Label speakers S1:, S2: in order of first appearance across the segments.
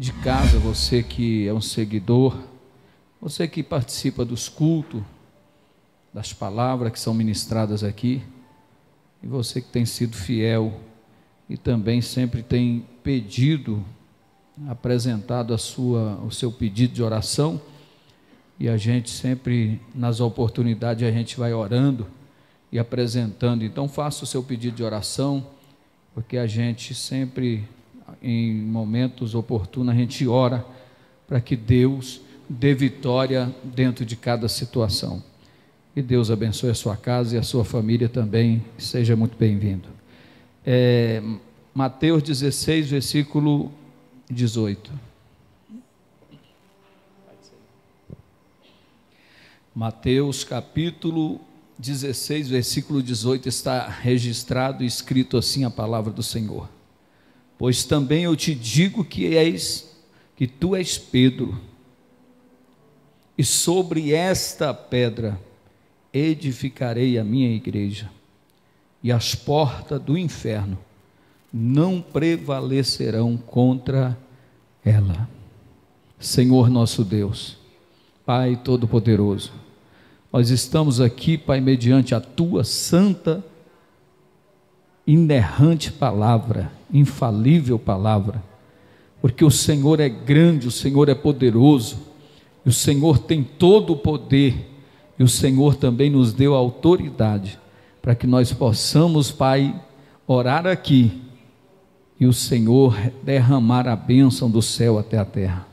S1: de casa, você que é um seguidor, você que participa dos cultos, das palavras que são ministradas aqui, e você que tem sido fiel e também sempre tem pedido, apresentado o seu pedido de oração, e a gente sempre, nas oportunidades, a gente vai orando e apresentando. Então faça o seu pedido de oração, porque a gente sempre, em momentos oportunos, a gente ora para que Deus dê vitória dentro de cada situação. E Deus abençoe a sua casa e a sua família também. Seja muito bem-vindo. Mateus 16, versículo 18. Mateus capítulo 16, versículo 18, está registrado e escrito assim a palavra do Senhor: pois também eu te digo que tu és Pedro, e sobre esta pedra edificarei a minha igreja, e as portas do inferno não prevalecerão contra ela. Senhor nosso Deus, Pai Todo-Poderoso, nós estamos aqui, Pai, mediante a Tua santa, inerrante palavra, infalível palavra, porque o Senhor é grande, o Senhor é poderoso, e o Senhor tem todo o poder, e o Senhor também nos deu autoridade, para que nós possamos, Pai, orar aqui, e o Senhor derramar a bênção do céu até a terra.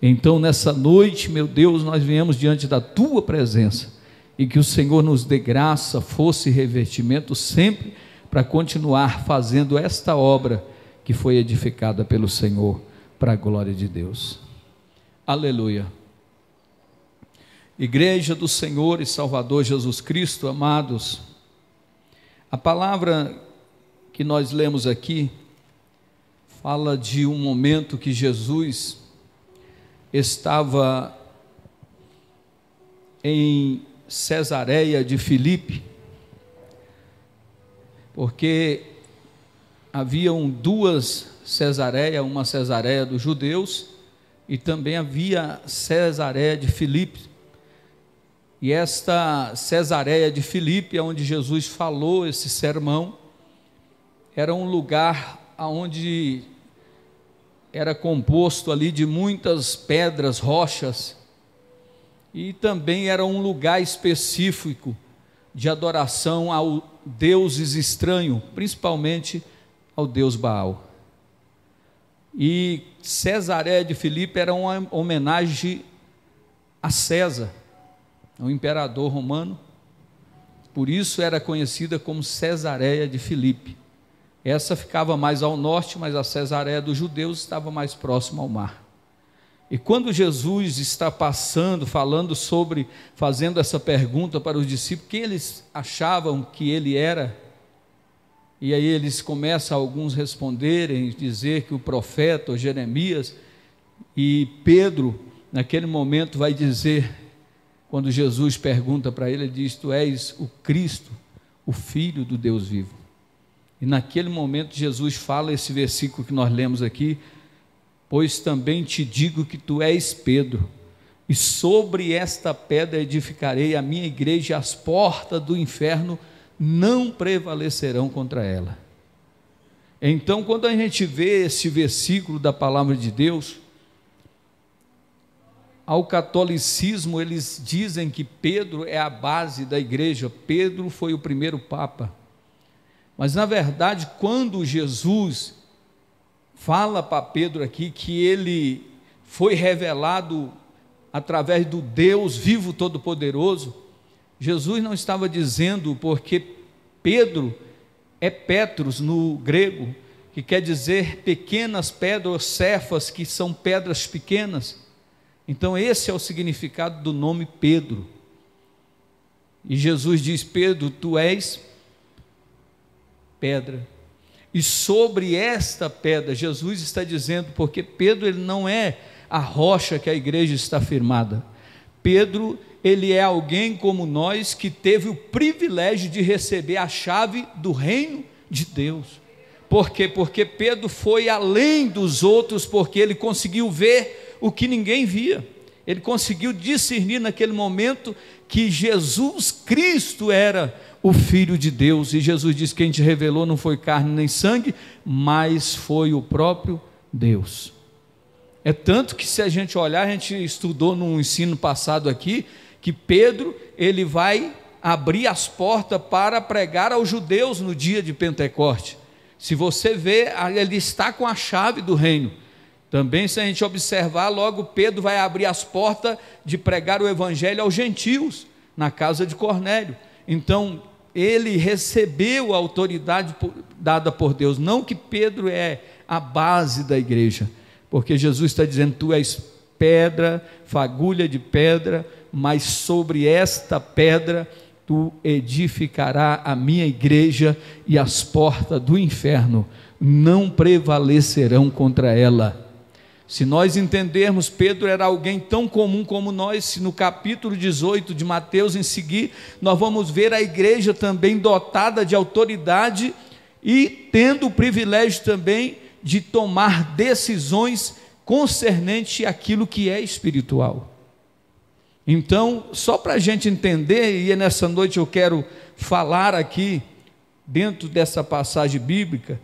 S1: Então nessa noite, meu Deus, nós viemos diante da Tua presença, e que o Senhor nos dê graça, força e revestimento sempre, para continuar fazendo esta obra, que foi edificada pelo Senhor, para a glória de Deus. Aleluia. Igreja do Senhor e Salvador Jesus Cristo, amados, a palavra que nós lemos aqui, fala de um momento que Jesus estava em Cesareia de Filipe, porque haviam duas Cesareias, uma Cesareia dos judeus, e também havia Cesareia de Filipe, e esta Cesareia de Filipe, onde Jesus falou esse sermão, era um lugar onde era composto ali de muitas pedras, rochas, e também era um lugar específico de adoração a deuses estranhos, principalmente ao deus Baal. E Cesareia de Filipe era uma homenagem a César, o imperador romano, por isso era conhecida como Cesareia de Filipe. Essa ficava mais ao norte, mas a Cesareia dos judeus estava mais próxima ao mar. E quando Jesus está passando, fazendo essa pergunta para os discípulos, quem eles achavam que ele era, e aí eles começam alguns responderem, dizer que o profeta, ou Jeremias, e Pedro, naquele momento vai dizer, quando Jesus pergunta para ele, ele diz: tu és o Cristo, o Filho do Deus vivo. E naquele momento Jesus fala esse versículo que nós lemos aqui: pois também te digo que tu és Pedro, e sobre esta pedra edificarei a minha igreja, e as portas do inferno não prevalecerão contra ela. Então, quando a gente vê esse versículo da palavra de Deus, ao catolicismo eles dizem que Pedro é a base da igreja, Pedro foi o primeiro papa, mas na verdade quando Jesus fala para Pedro aqui que ele foi revelado através do Deus vivo todo-poderoso, Jesus não estava dizendo, porque Pedro é Petros no grego, que quer dizer pequenas pedras, cefas, que são pedras pequenas. Então esse é o significado do nome Pedro. E Jesus diz: Pedro, tu és pedra, e sobre esta pedra, Jesus está dizendo, porque Pedro ele não é a rocha que a igreja está firmada. Pedro, ele é alguém como nós, que teve o privilégio de receber a chave do reino de Deus. Por quê? Porque Pedro foi além dos outros, porque ele conseguiu ver o que ninguém via. Ele conseguiu discernir naquele momento que Jesus Cristo era o Filho de Deus. E Jesus disse: quem te revelou não foi carne nem sangue, mas foi o próprio Deus. É tanto que, se a gente olhar, a gente estudou no ensino passado aqui, que Pedro, ele vai abrir as portas para pregar aos judeus no dia de Pentecoste. Se você vê, ele está com a chave do reino. Também, se a gente observar, logo Pedro vai abrir as portas de pregar o evangelho aos gentios, na casa de Cornélio. Então, ele recebeu a autoridade dada por Deus. Não que Pedro é a base da igreja, porque Jesus está dizendo: tu és pedra, fagulha de pedra, mas sobre esta pedra tu edificarás a minha igreja, e as portas do inferno não prevalecerão contra ela. Se nós entendermos, Pedro era alguém tão comum como nós. Se no capítulo 18 de Mateus em seguir, nós vamos ver a igreja também dotada de autoridade e tendo o privilégio também de tomar decisões concernente àquilo que é espiritual. Então, só para a gente entender, e nessa noite eu quero falar aqui, dentro dessa passagem bíblica,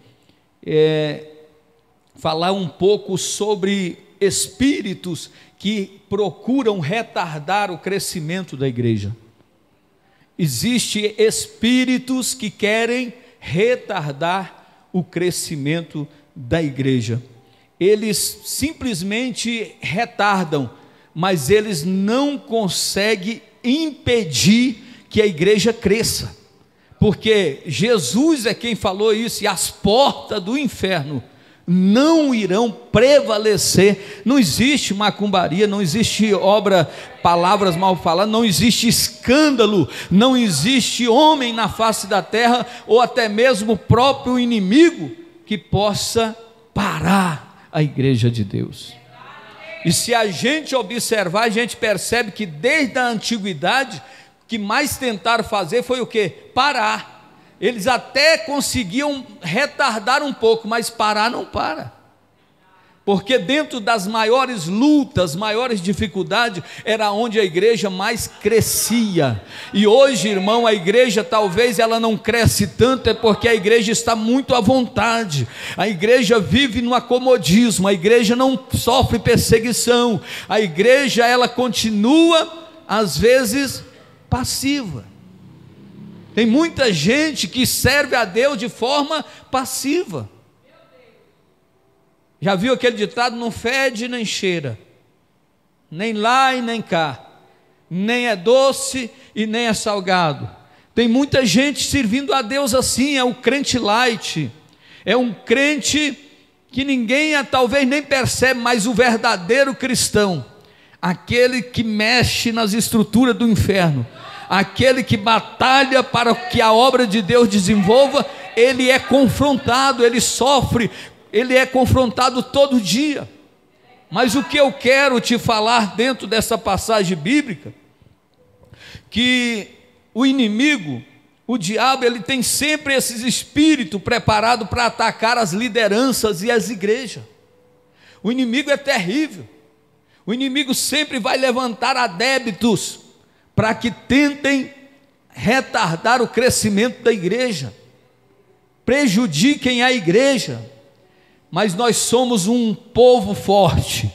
S1: falar um pouco sobre espíritos que procuram retardar o crescimento da igreja. Existem espíritos que querem retardar o crescimento da igreja. Eles simplesmente retardam, mas eles não conseguem impedir que a igreja cresça, porque Jesus é quem falou isso: e as portas do inferno não irão prevalecer. Não existe macumbaria, não existe obra, palavras mal faladas, não existe escândalo, não existe homem na face da terra, ou até mesmo o próprio inimigo, que possa parar a igreja de Deus. E se a gente observar, a gente percebe que desde a antiguidade, o que mais tentaram fazer foi o quê? Parar. Eles até conseguiam retardar um pouco, mas parar não para. Porque dentro das maiores lutas, maiores dificuldades, era onde a igreja mais crescia. E hoje, irmão, a igreja talvez ela não cresce tanto, é porque a igreja está muito à vontade. A igreja vive no acomodismo, a igreja não sofre perseguição. A igreja, ela continua, às vezes, passiva. Tem muita gente que serve a Deus de forma passiva. Já viu aquele ditado: não fede nem cheira, nem lá e nem cá, nem é doce e nem é salgado. Tem muita gente servindo a Deus assim. É o crente light, é um crente que ninguém talvez nem percebe, mas o verdadeiro cristão, aquele que mexe nas estruturas do inferno, aquele que batalha para que a obra de Deus desenvolva, ele é confrontado, ele sofre, ele é confrontado todo dia. Mas o que eu quero te falar dentro dessa passagem bíblica, que o inimigo, o diabo, ele tem sempre esses espíritos preparados para atacar as lideranças e as igrejas. O inimigo é terrível. O inimigo sempre vai levantar adébitos para que tentem retardar o crescimento da igreja, prejudiquem a igreja. Mas nós somos um povo forte,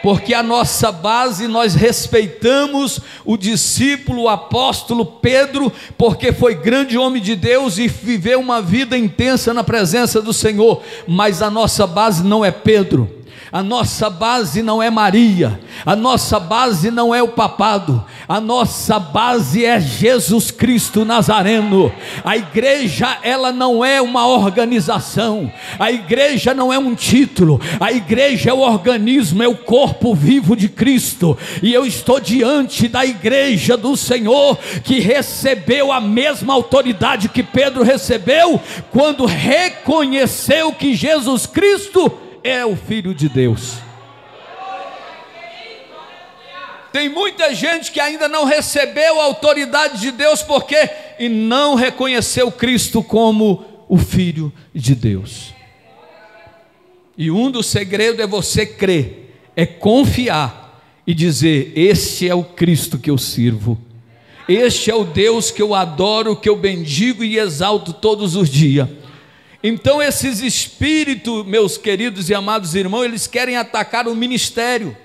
S1: porque a nossa base, nós respeitamos o discípulo, o apóstolo Pedro, porque foi grande homem de Deus e viveu uma vida intensa na presença do Senhor. Mas a nossa base não é Pedro, a nossa base não é Maria, a nossa base não é o papado, a nossa base é Jesus Cristo Nazareno. A igreja, ela não é uma organização, a igreja não é um título, a igreja é o organismo, é o corpo vivo de Cristo. E eu estou diante da igreja do Senhor, que recebeu a mesma autoridade que Pedro recebeu, quando reconheceu que Jesus Cristo é o Filho de Deus. Tem muita gente que ainda não recebeu a autoridade de Deus, porque e não reconheceu Cristo como o Filho de Deus. E um dos segredos é você crer, é confiar e dizer: este é o Cristo que eu sirvo, este é o Deus que eu adoro, que eu bendigo e exalto todos os dias. Então esses espíritos, meus queridos e amados irmãos, eles querem atacar o ministério.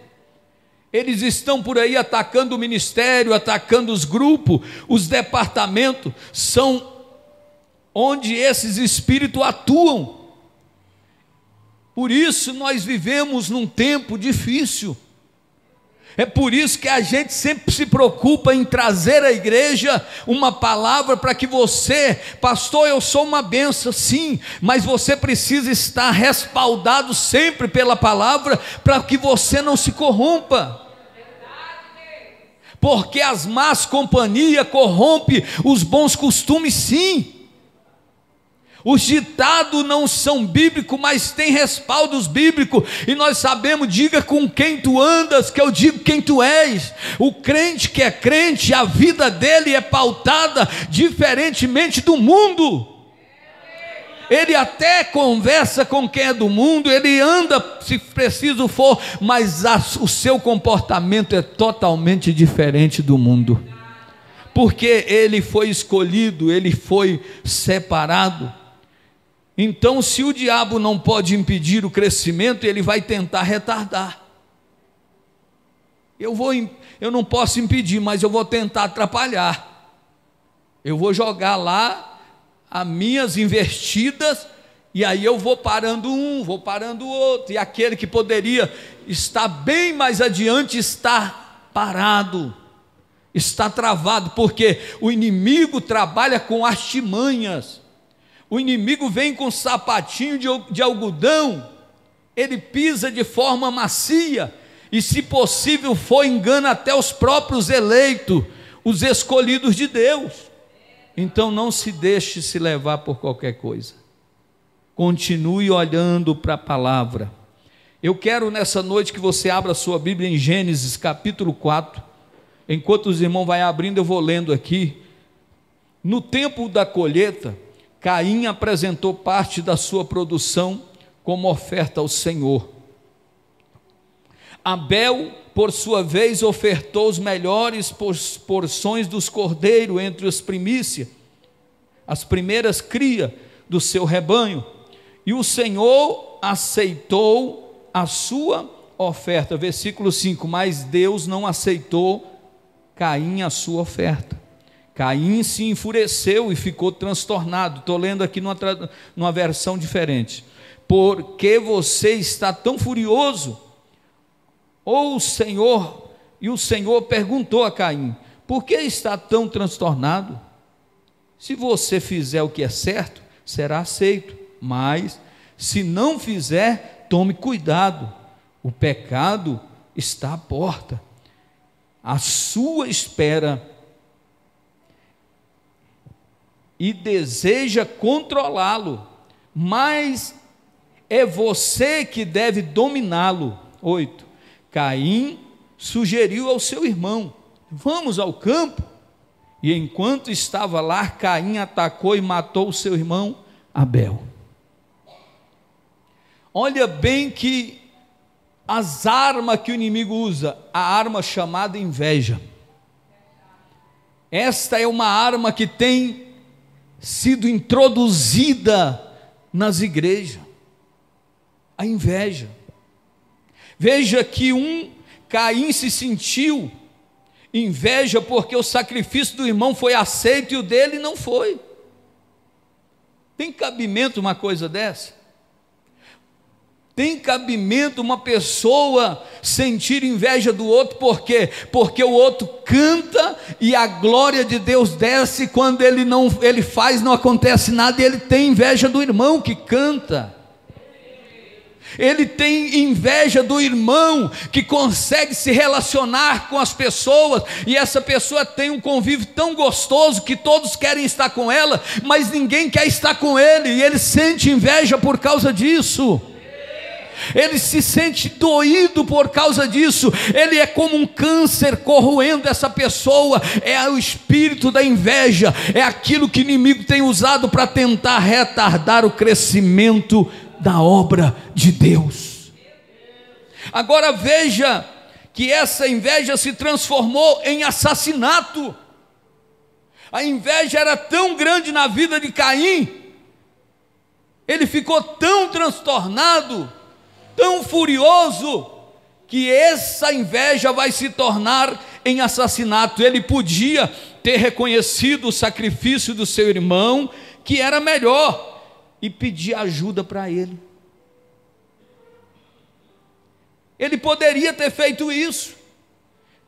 S1: Eles estão por aí atacando o ministério, atacando os grupos, os departamentos, são onde esses espíritos atuam. Por isso nós vivemos num tempo difícil. É por isso que a gente sempre se preocupa em trazer à igreja uma palavra para que você, pastor, eu sou uma bênção, sim, mas você precisa estar respaldado sempre pela palavra, para que você não se corrompa. Porque as más companhias corrompem os bons costumes, sim. Os ditados não são bíblicos, mas tem respaldos bíblicos, e nós sabemos: diga com quem tu andas, que eu digo quem tu és. O crente que é crente, a vida dele é pautada diferentemente do mundo. Ele até conversa com quem é do mundo, ele anda se preciso for, mas o seu comportamento é totalmente diferente do mundo, porque ele foi escolhido, ele foi separado. Então, se o diabo não pode impedir o crescimento, ele vai tentar retardar. Eu não posso impedir, mas eu vou tentar atrapalhar. Eu vou jogar lá as minhas investidas, e aí eu vou parando um, vou parando o outro, e aquele que poderia estar bem mais adiante está parado, está travado, porque o inimigo trabalha com artimanhas. O inimigo vem com sapatinho de algodão, ele pisa de forma macia, e se possível for, engana até os próprios eleitos, os escolhidos de Deus. Então não se deixe se levar por qualquer coisa, continue olhando para a palavra. Eu quero nessa noite que você abra a sua Bíblia em Gênesis capítulo 4, enquanto os irmãos vão abrindo, eu vou lendo aqui. No tempo da colheita, Caim apresentou parte da sua produção como oferta ao Senhor. Abel, por sua vez, ofertou os melhores porções dos cordeiros entre as primícias, as primeiras crias do seu rebanho, e o Senhor aceitou a sua oferta. Versículo 5, mas Deus não aceitou Caim a sua oferta. Caim se enfureceu e ficou transtornado. Estou lendo aqui numa versão diferente. Por que você está tão furioso? O Senhor perguntou a Caim: por que está tão transtornado? Se você fizer o que é certo, será aceito, mas se não fizer, tome cuidado, o pecado está à porta, à sua espera, e deseja controlá-lo, mas é você que deve dominá-lo. 8. Caim sugeriu ao seu irmão: vamos ao campo. E enquanto estava lá, Caim atacou e matou o seu irmão Abel. Olha bem que as armas que o inimigo usa, a arma chamada inveja, esta é uma arma que tem sido introduzida nas igrejas, a inveja. Veja que Caim se sentiu inveja porque o sacrifício do irmão foi aceito e o dele não foi. Tem cabimento uma coisa dessa? Tem cabimento uma pessoa sentir inveja do outro? Por quê? Porque o outro canta e a glória de Deus desce, quando ele faz, não acontece nada, e ele tem inveja do irmão que canta. Ele tem inveja do irmão que consegue se relacionar com as pessoas, e essa pessoa tem um convívio tão gostoso que todos querem estar com ela, mas ninguém quer estar com ele, e ele sente inveja por causa disso. ele se sente doído por causa disso, ele é como um câncer corroendo essa pessoa, é o espírito da inveja, é aquilo que o inimigo tem usado para tentar retardar o crescimento da obra de Deus. Agora veja que essa inveja se transformou em assassinato. A inveja era tão grande na vida de Caim, ele ficou tão transtornado, tão furioso, que essa inveja vai se tornar em assassinato. Ele podia ter reconhecido o sacrifício do seu irmão, que era melhor, e pedir ajuda para ele. Ele poderia ter feito isso.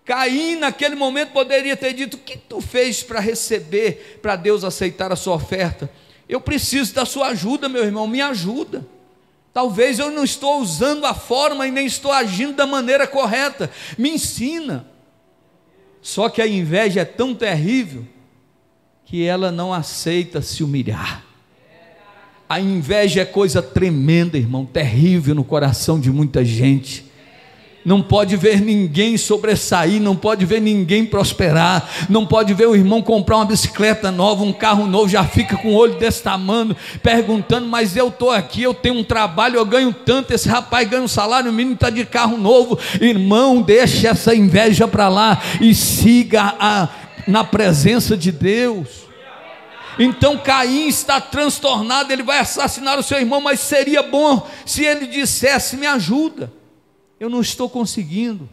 S1: Caim naquele momento poderia ter dito: o que tu fez para receber, para Deus aceitar a sua oferta? Eu preciso da sua ajuda, meu irmão, me ajuda. Talvez eu não estou usando a forma e nem estou agindo da maneira correta, me ensina. Só que a inveja é tão terrível que ela não aceita se humilhar. A inveja é coisa tremenda, irmão, terrível no coração de muita gente. Não pode ver ninguém sobressair, não pode ver ninguém prosperar, não pode ver o irmão comprar uma bicicleta nova, um carro novo, já fica com o olho desse tamanho, perguntando: mas eu estou aqui, eu tenho um trabalho, eu ganho tanto, esse rapaz ganha um salário mínimo, está de carro novo. Irmão, deixe essa inveja para lá e siga na presença de Deus. Então Caim está transtornado, ele vai assassinar o seu irmão, mas seria bom se ele dissesse: me ajuda, eu não estou conseguindo,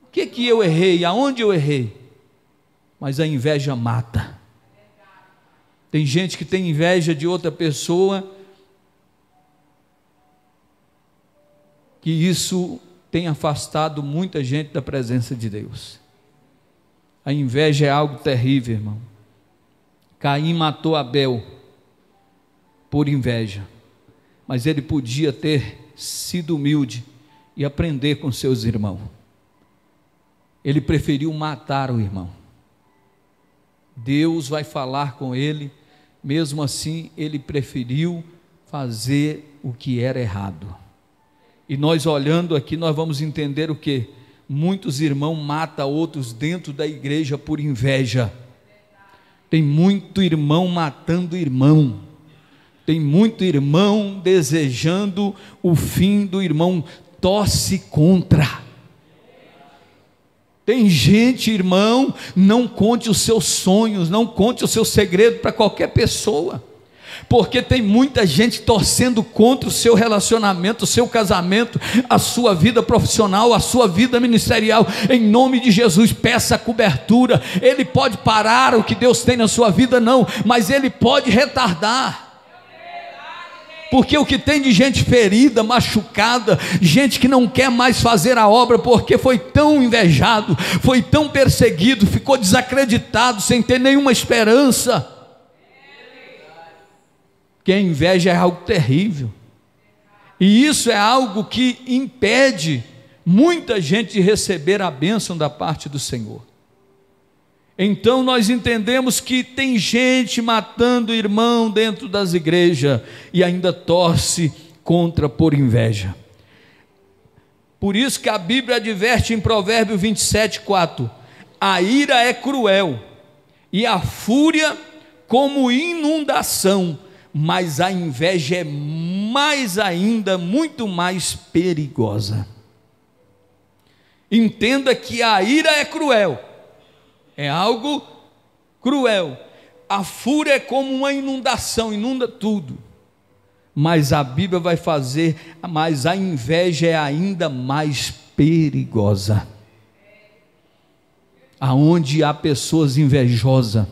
S1: o que eu errei, aonde eu errei? Mas a inveja mata. Tem gente que tem inveja de outra pessoa, que isso tem afastado muita gente da presença de Deus. A inveja é algo terrível, irmão. Caim matou Abel por inveja, mas ele podia ter sido humilde e aprender com seus irmãos. Ele preferiu matar o irmão. Deus vai falar com ele, mesmo assim ele preferiu fazer o que era errado. E nós olhando aqui, nós vamos entender o que? Muitos irmãos matam outros dentro da igreja por inveja. Tem muito irmão matando irmão, tem muito irmão desejando o fim do irmão, torce contra. Tem gente, irmão, não conte os seus sonhos, não conte o seu segredo para qualquer pessoa, porque tem muita gente torcendo contra o seu relacionamento, o seu casamento, a sua vida profissional, a sua vida ministerial. Em nome de Jesus, peça cobertura. Ele pode parar o que Deus tem na sua vida? Não, mas ele pode retardar. Porque o que tem de gente ferida, machucada, gente que não quer mais fazer a obra porque foi tão invejado, foi tão perseguido, ficou desacreditado, sem ter nenhuma esperança. Porque a inveja é algo terrível, e isso é algo que impede muita gente de receber a bênção da parte do Senhor. Então nós entendemos que tem gente matando irmão dentro das igrejas e ainda torce contra por inveja. Por isso que a Bíblia adverte em Provérbios 27:4: a ira é cruel e a fúria como inundação, mas a inveja é mais ainda, muito mais perigosa. Entenda que a ira é cruel, é algo cruel. A fúria é como uma inundação, inunda tudo. Mas a Bíblia vai fazer, mas a inveja é ainda mais perigosa. Aonde há pessoas invejosas,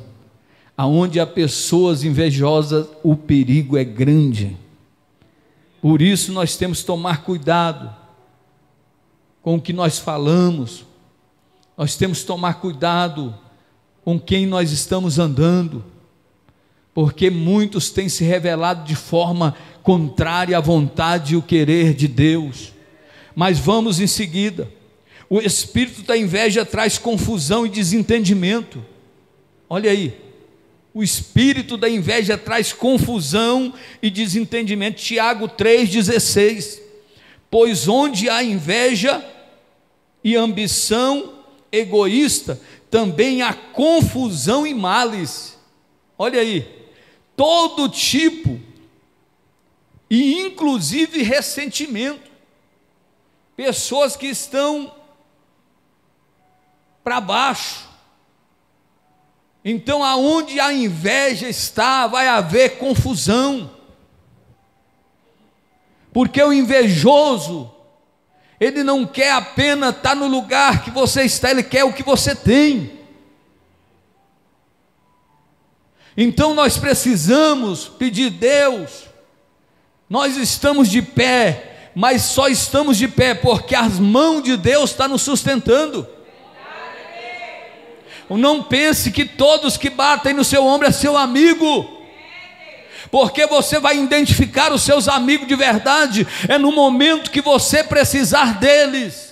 S1: aonde há pessoas invejosas, o perigo é grande. Por isso nós temos que tomar cuidado com o que nós falamos. Nós temos que tomar cuidado com quem nós estamos andando, porque muitos têm se revelado de forma contrária à vontade e o querer de Deus. Mas vamos em seguida. O espírito da inveja traz confusão e desentendimento. Olha aí, o espírito da inveja traz confusão e desentendimento. Tiago 3,16: pois onde há inveja e ambição egoísta, também há confusão e males. Olha aí, todo tipo, e inclusive ressentimento. Pessoas que estão para baixo. Então, aonde a inveja está, vai haver confusão. Porque o invejoso, ele não quer apenas estar no lugar que você está, ele quer o que você tem. Então nós precisamos pedir: Deus, nós estamos de pé, mas só estamos de pé porque as mãos de Deus estão nos sustentando. Não pense que todos que batem no seu ombro é seu amigo, porque você vai identificar os seus amigos de verdade no momento que você precisar deles.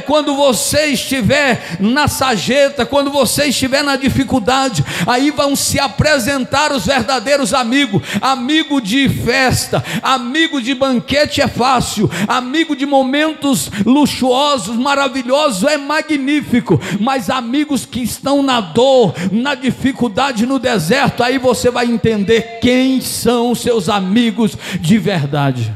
S1: Quando você estiver na sarjeta, quando você estiver na dificuldade, aí vão se apresentar os verdadeiros amigos. Amigo de festa, amigo de banquete é fácil, amigo de momentos luxuosos, maravilhosos é magnífico, mas amigos que estão na dor, na dificuldade, no deserto, aí você vai entender quem são os seus amigos de verdade.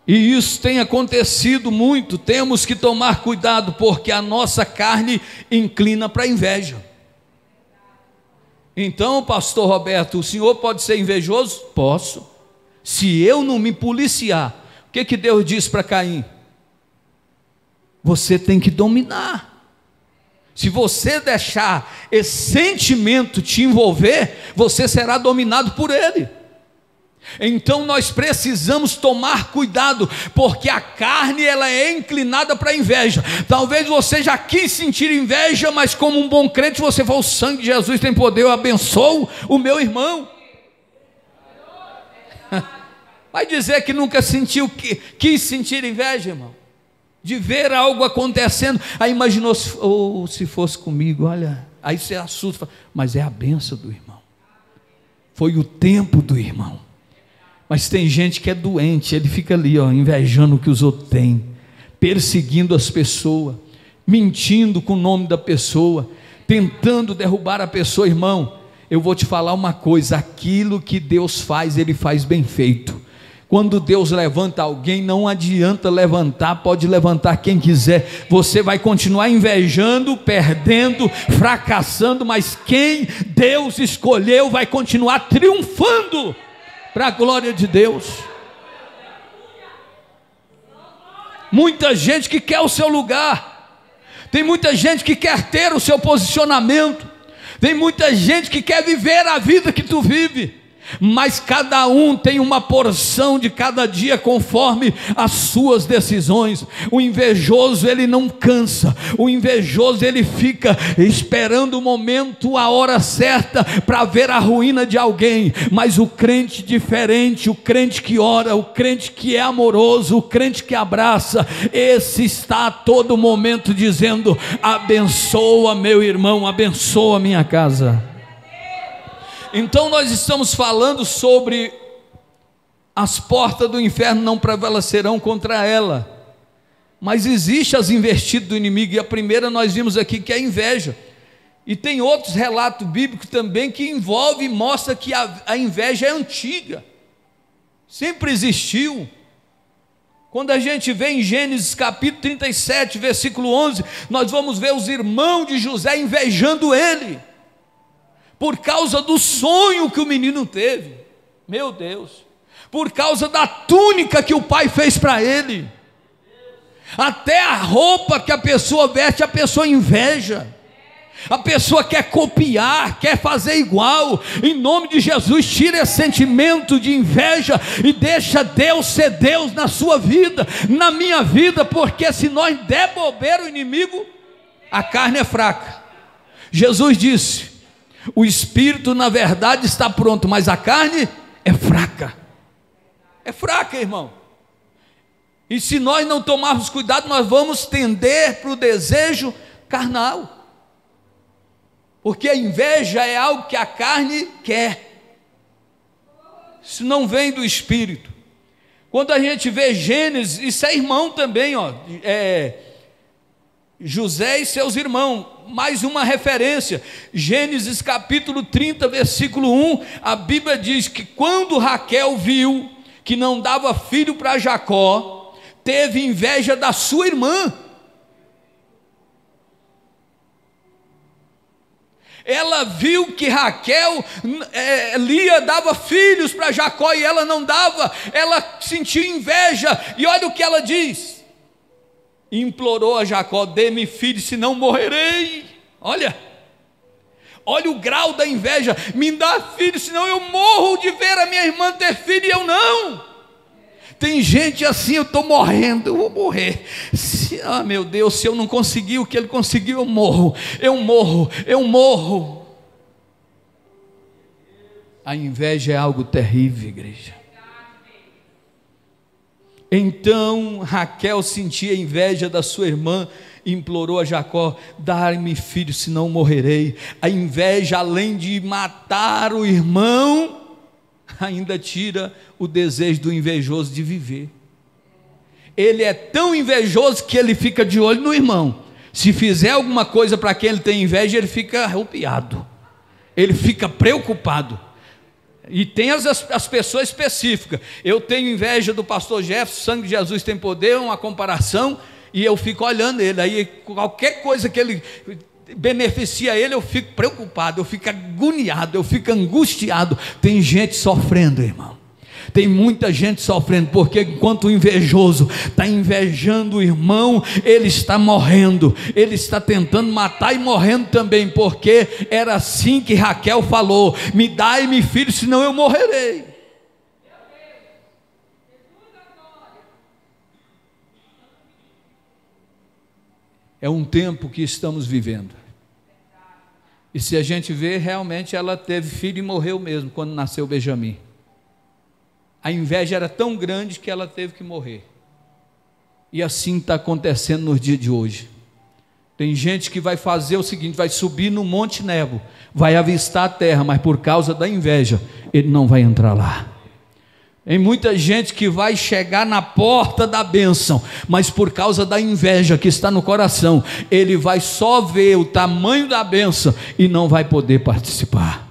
S1: E isso tem acontecido muito. Temos que tomar cuidado, porque a nossa carne inclina para a inveja. Então, pastor Roberto, o senhor pode ser invejoso? Posso. Se eu não me policiar, o que Deus diz para Caim? Você tem que dominar. Se você deixar esse sentimento te envolver, você será dominado por ele. Então nós precisamos tomar cuidado, porque a carne ela é inclinada para a inveja. Talvez você já quis sentir inveja, mas como um bom crente você fala: o sangue de Jesus tem poder, eu abençoo o meu irmão. Vai dizer que nunca sentiu, quis sentir inveja, irmão? De ver algo acontecendo, aí imaginou, se fosse comigo, olha, aí você assusta, mas é a bênção do irmão, foi o tempo do irmão. Mas tem gente que é doente, ele fica ali, invejando o que os outros têm, perseguindo as pessoas, mentindo com o nome da pessoa, tentando derrubar a pessoa. Irmão, eu vou te falar uma coisa: aquilo que Deus faz, Ele faz bem feito. Quando Deus levanta alguém, não adianta levantar, pode levantar quem quiser, você vai continuar invejando, perdendo, fracassando, mas quem Deus escolheu vai continuar triunfando, para a glória de Deus. Muita gente que quer o seu lugar, tem muita gente que quer ter o seu posicionamento, tem muita gente que quer viver a vida que tu vive, mas cada um tem uma porção de cada dia conforme as suas decisões. O invejoso ele não cansa, o invejoso ele fica esperando o momento, a hora certa para ver a ruína de alguém. Mas o crente diferente, o crente que ora, o crente que é amoroso, o crente que abraça, esse está a todo momento dizendo: abençoa meu irmão, abençoa minha casa. Então nós estamos falando sobre as portas do inferno não prevalecerão contra ela, mas existe as investidas do inimigo, e a primeira nós vimos aqui que é a inveja, e tem outros relatos bíblicos também que envolve e mostra que a inveja é antiga, sempre existiu. Quando a gente vê em Gênesis capítulo 37, versículo 11, nós vamos ver os irmãos de José invejando ele, por causa do sonho que o menino teve, meu Deus, por causa da túnica que o pai fez para ele, até a roupa que a pessoa veste, a pessoa inveja, a pessoa quer copiar, quer fazer igual. Em nome de Jesus, tira esse sentimento de inveja e deixa Deus ser Deus na sua vida, na minha vida, porque se nós der bobeira o inimigo, a carne é fraca. Jesus disse: o espírito na verdade está pronto, mas a carne é fraca. É fraca, irmão. E se nós não tomarmos cuidado, nós vamos tender para o desejo carnal, porque a inveja é algo que a carne quer. Isso não vem do Espírito. Quando a gente vê Gênesis, isso é irmão também, ó, José e seus irmãos. Mais uma referência, Gênesis capítulo 30, versículo 1, a Bíblia diz que quando Raquel viu que não dava filho para Jacó, teve inveja da sua irmã. Ela viu que Lia dava filhos para Jacó e ela não dava, ela sentiu inveja, e olha o que ela diz: implorou a Jacó: dê-me filho, senão morrerei. Olha o grau da inveja: me dá filho, senão eu morro de ver a minha irmã ter filho e eu não. Tem gente assim: eu estou morrendo, eu vou morrer. Meu Deus, se eu não conseguir o que ele conseguiu, eu morro. A inveja é algo terrível, igreja. Então Raquel sentia inveja da sua irmã, implorou a Jacó: dá-me filho, senão morrerei. A inveja, além de matar o irmão, ainda tira o desejo do invejoso de viver. Ele é tão invejoso que ele fica de olho no irmão. Se fizer alguma coisa para quem ele tem inveja, ele fica arrepiado, ele fica preocupado. E tem as pessoas específicas. Eu tenho inveja do pastor Jefferson, o sangue de Jesus tem poder, uma comparação, e eu fico olhando ele. Aí qualquer coisa que ele beneficia ele, eu fico preocupado, eu fico agoniado, eu fico angustiado. Tem gente sofrendo, irmão. Tem muita gente sofrendo, porque enquanto o invejoso está invejando o irmão, ele está morrendo, ele está tentando matar e morrendo também, porque era assim que Raquel falou: me dai-me filho, senão eu morrerei. É um tempo que estamos vivendo, e se a gente vê, realmente ela teve filho e morreu mesmo, quando nasceu Benjamim. A inveja era tão grande que ela teve que morrer. E assim está acontecendo nos dias de hoje. Tem gente que vai fazer o seguinte: vai subir no Monte Nebo, vai avistar a terra, mas por causa da inveja, ele não vai entrar lá. Tem muita gente que vai chegar na porta da bênção, mas por causa da inveja que está no coração, ele vai só ver o tamanho da bênção e não vai poder participar.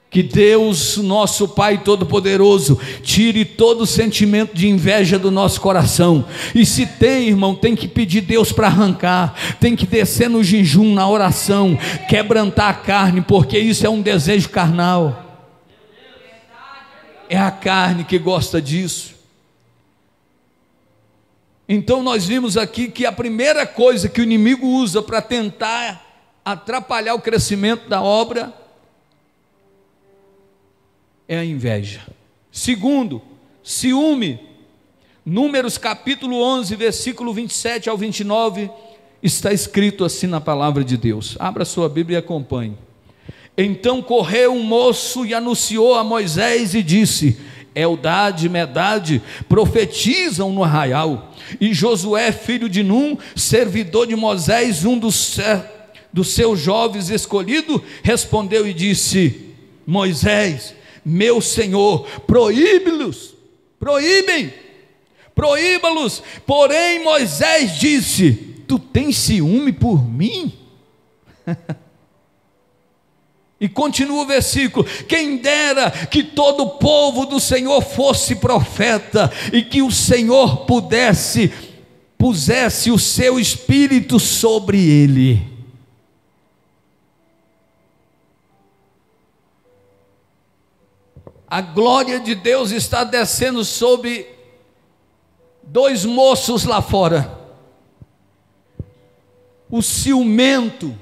S1: Que Deus, nosso Pai Todo-Poderoso, tire todo o sentimento de inveja do nosso coração. E se tem, irmão, tem que pedir Deus para arrancar, tem que descer no jejum, na oração, quebrantar a carne, porque isso é um desejo carnal. É a carne que gosta disso. Então nós vimos aqui que a primeira coisa que o inimigo usa para tentar atrapalhar o crescimento da obra é a inveja. Segundo, ciúme. Números capítulo 11, versículo 27 ao 29, está escrito assim na palavra de Deus. Abra sua Bíblia e acompanhe. Então correu um moço e anunciou a Moisés e disse: Eldade e Medade profetizam no arraial. E Josué, filho de Num, servidor de Moisés, um dos seus jovens escolhidos, respondeu e disse: Moisés, meu senhor, proíbe-los, proíba-los. Porém Moisés disse: tu tens ciúme por mim? E continua o versículo: quem dera que todo o povo do Senhor fosse profeta, e que o Senhor pusesse o seu espírito sobre ele. A glória de Deus está descendo sobre dois moços lá fora. O ciumento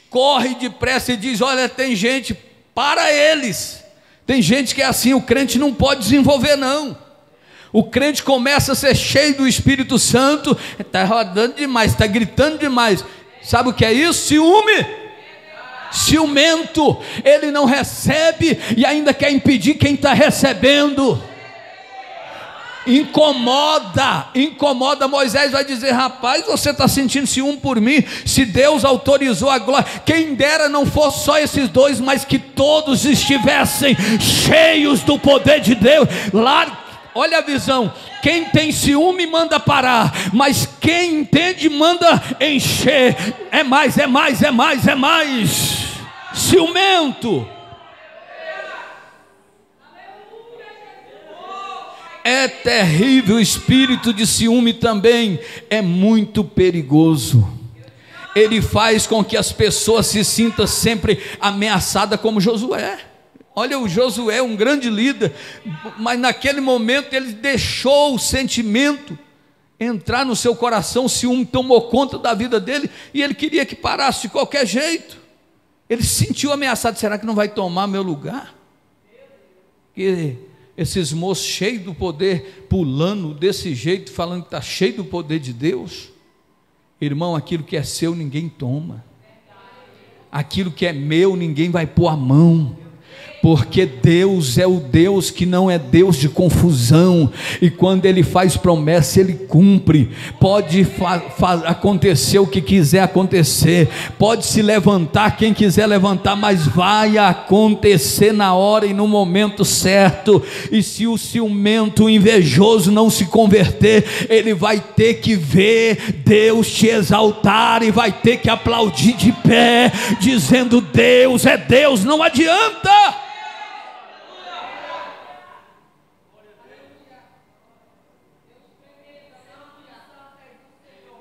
S1: corre depressa e diz: olha, tem gente, para eles. Tem gente que é assim, o crente não pode desenvolver não. O crente começa a ser cheio do Espírito Santo, está rodando demais, está gritando demais. Sabe o que é isso? Ciúme. Ciumento, ele não recebe e ainda quer impedir quem está recebendo. Incomoda. Moisés vai dizer: rapaz, você está sentindo ciúme por mim? Se Deus autorizou a glória, quem dera não fosse só esses dois, mas que todos estivessem cheios do poder de Deus. Olha a visão: quem tem ciúme manda parar, mas quem entende manda encher. É mais. Ciumento. É terrível. O espírito de ciúme também é muito perigoso. Ele faz com que as pessoas se sintam sempre ameaçadas, como Josué. Olha, o Josué, um grande líder, mas naquele momento ele deixou o sentimento entrar no seu coração. O ciúme tomou conta da vida dele e ele queria que parasse de qualquer jeito. Ele se sentiu ameaçado: será que não vai tomar meu lugar? Que esses moços cheios do poder, pulando desse jeito, falando que está cheio do poder de Deus. Irmão, aquilo que é seu ninguém toma, aquilo que é meu ninguém vai pôr a mão, porque Deus é o Deus que não é Deus de confusão, e quando Ele faz promessa, Ele cumpre. Pode acontecer o que quiser acontecer, pode se levantar quem quiser levantar, mas vai acontecer na hora e no momento certo. E se o ciumento, o invejoso não se converter, ele vai ter que ver Deus te exaltar e vai ter que aplaudir de pé, dizendo: Deus é Deus, não adianta.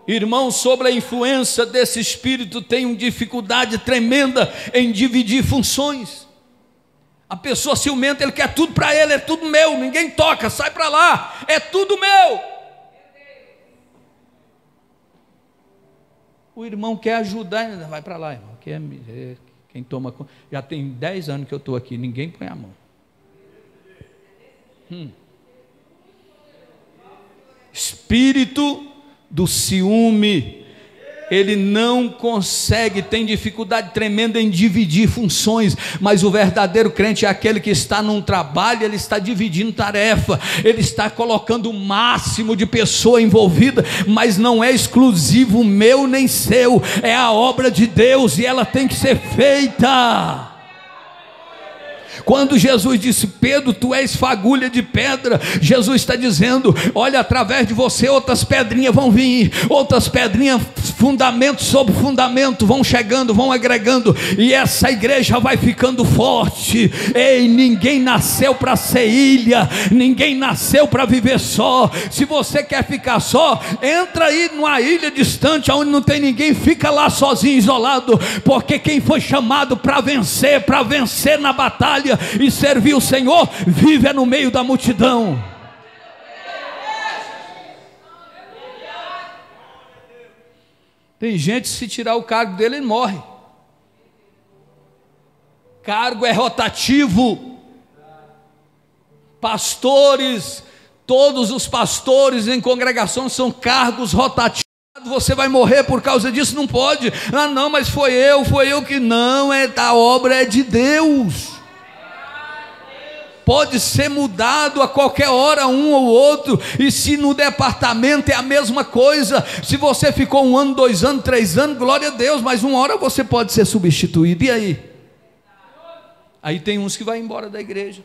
S1: Irmão, sobre a influência desse espírito, tem uma dificuldade tremenda em dividir funções. A pessoa ciumenta, ele quer tudo para ele, é tudo meu, ninguém toca, sai para lá, é tudo meu. O irmão quer ajudar, vai para lá, irmão, quem toma conta. Já tem 10 anos que eu estou aqui, ninguém põe a mão. Espírito do ciúme, ele não consegue, tem dificuldade tremenda em dividir funções. Mas o verdadeiro crente é aquele que está num trabalho, ele está dividindo tarefa, ele está colocando o máximo de pessoa envolvida, mas não é exclusivo meu nem seu, é a obra de Deus e ela tem que ser feita. Quando Jesus disse: Pedro, tu és fagulha de pedra, Jesus está dizendo: olha, através de você outras pedrinhas vão vir, outras pedrinhas, fundamento sobre fundamento, vão chegando, vão agregando, e essa igreja vai ficando forte. Ei, ninguém nasceu para ser ilha, ninguém nasceu para viver só. Se você quer ficar só, entra aí numa ilha distante, onde não tem ninguém, fica lá sozinho, isolado, porque quem foi chamado para vencer na batalha e servir o Senhor, vive no meio da multidão. Tem gente, se tirar o cargo dele, ele morre. Cargo é rotativo. Pastores, todos os pastores em congregação são cargos rotativos. Você vai morrer por causa disso? Não pode. Ah não, mas foi eu que não, a obra é de Deus. Pode ser mudado a qualquer hora, um ou outro. E se no departamento é a mesma coisa, se você ficou 1 ano, 2 anos, 3 anos, glória a Deus, mas uma hora você pode ser substituído. E aí? Aí tem uns que vai embora da igreja.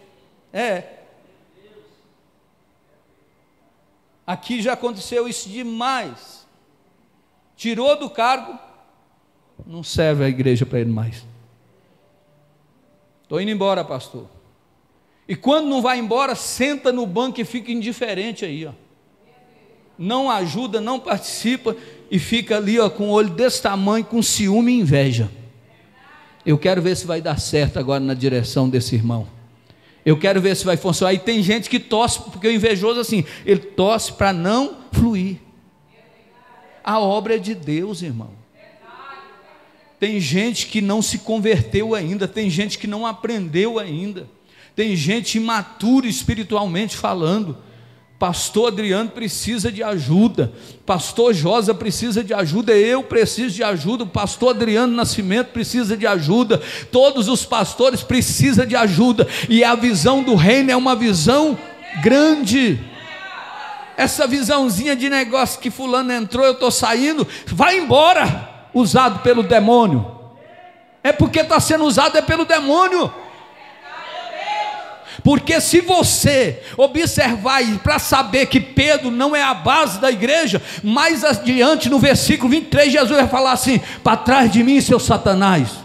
S1: Aqui já aconteceu isso demais. Tirou do cargo, não serve a igreja para ele mais. Estou indo embora, pastor. E quando não vai embora, senta no banco e fica indiferente aí, ó. Não ajuda, não participa e fica ali, ó, com o olho desse tamanho, com ciúme e inveja. Eu quero ver se vai dar certo agora na direção desse irmão. Eu quero ver se vai funcionar. E tem gente que torce, porque o invejoso assim, ele torce para não fluir. A obra é de Deus, irmão. Tem gente que não se converteu ainda, tem gente que não aprendeu ainda. Tem gente imatura espiritualmente falando. Pastor Adriano precisa de ajuda, pastor Josa precisa de ajuda, eu preciso de ajuda, o pastor Adriano Nascimento precisa de ajuda, todos os pastores precisam de ajuda, e a visão do reino é uma visão grande. essa visãozinha de negócio que fulano entrou, eu estou saindo, vai embora, usado pelo demônio. É porque está sendo usado pelo demônio. Porque se você observar para saber que Pedro não é a base da igreja, mais adiante no versículo 23, Jesus vai falar assim: para trás de mim, seu Satanás.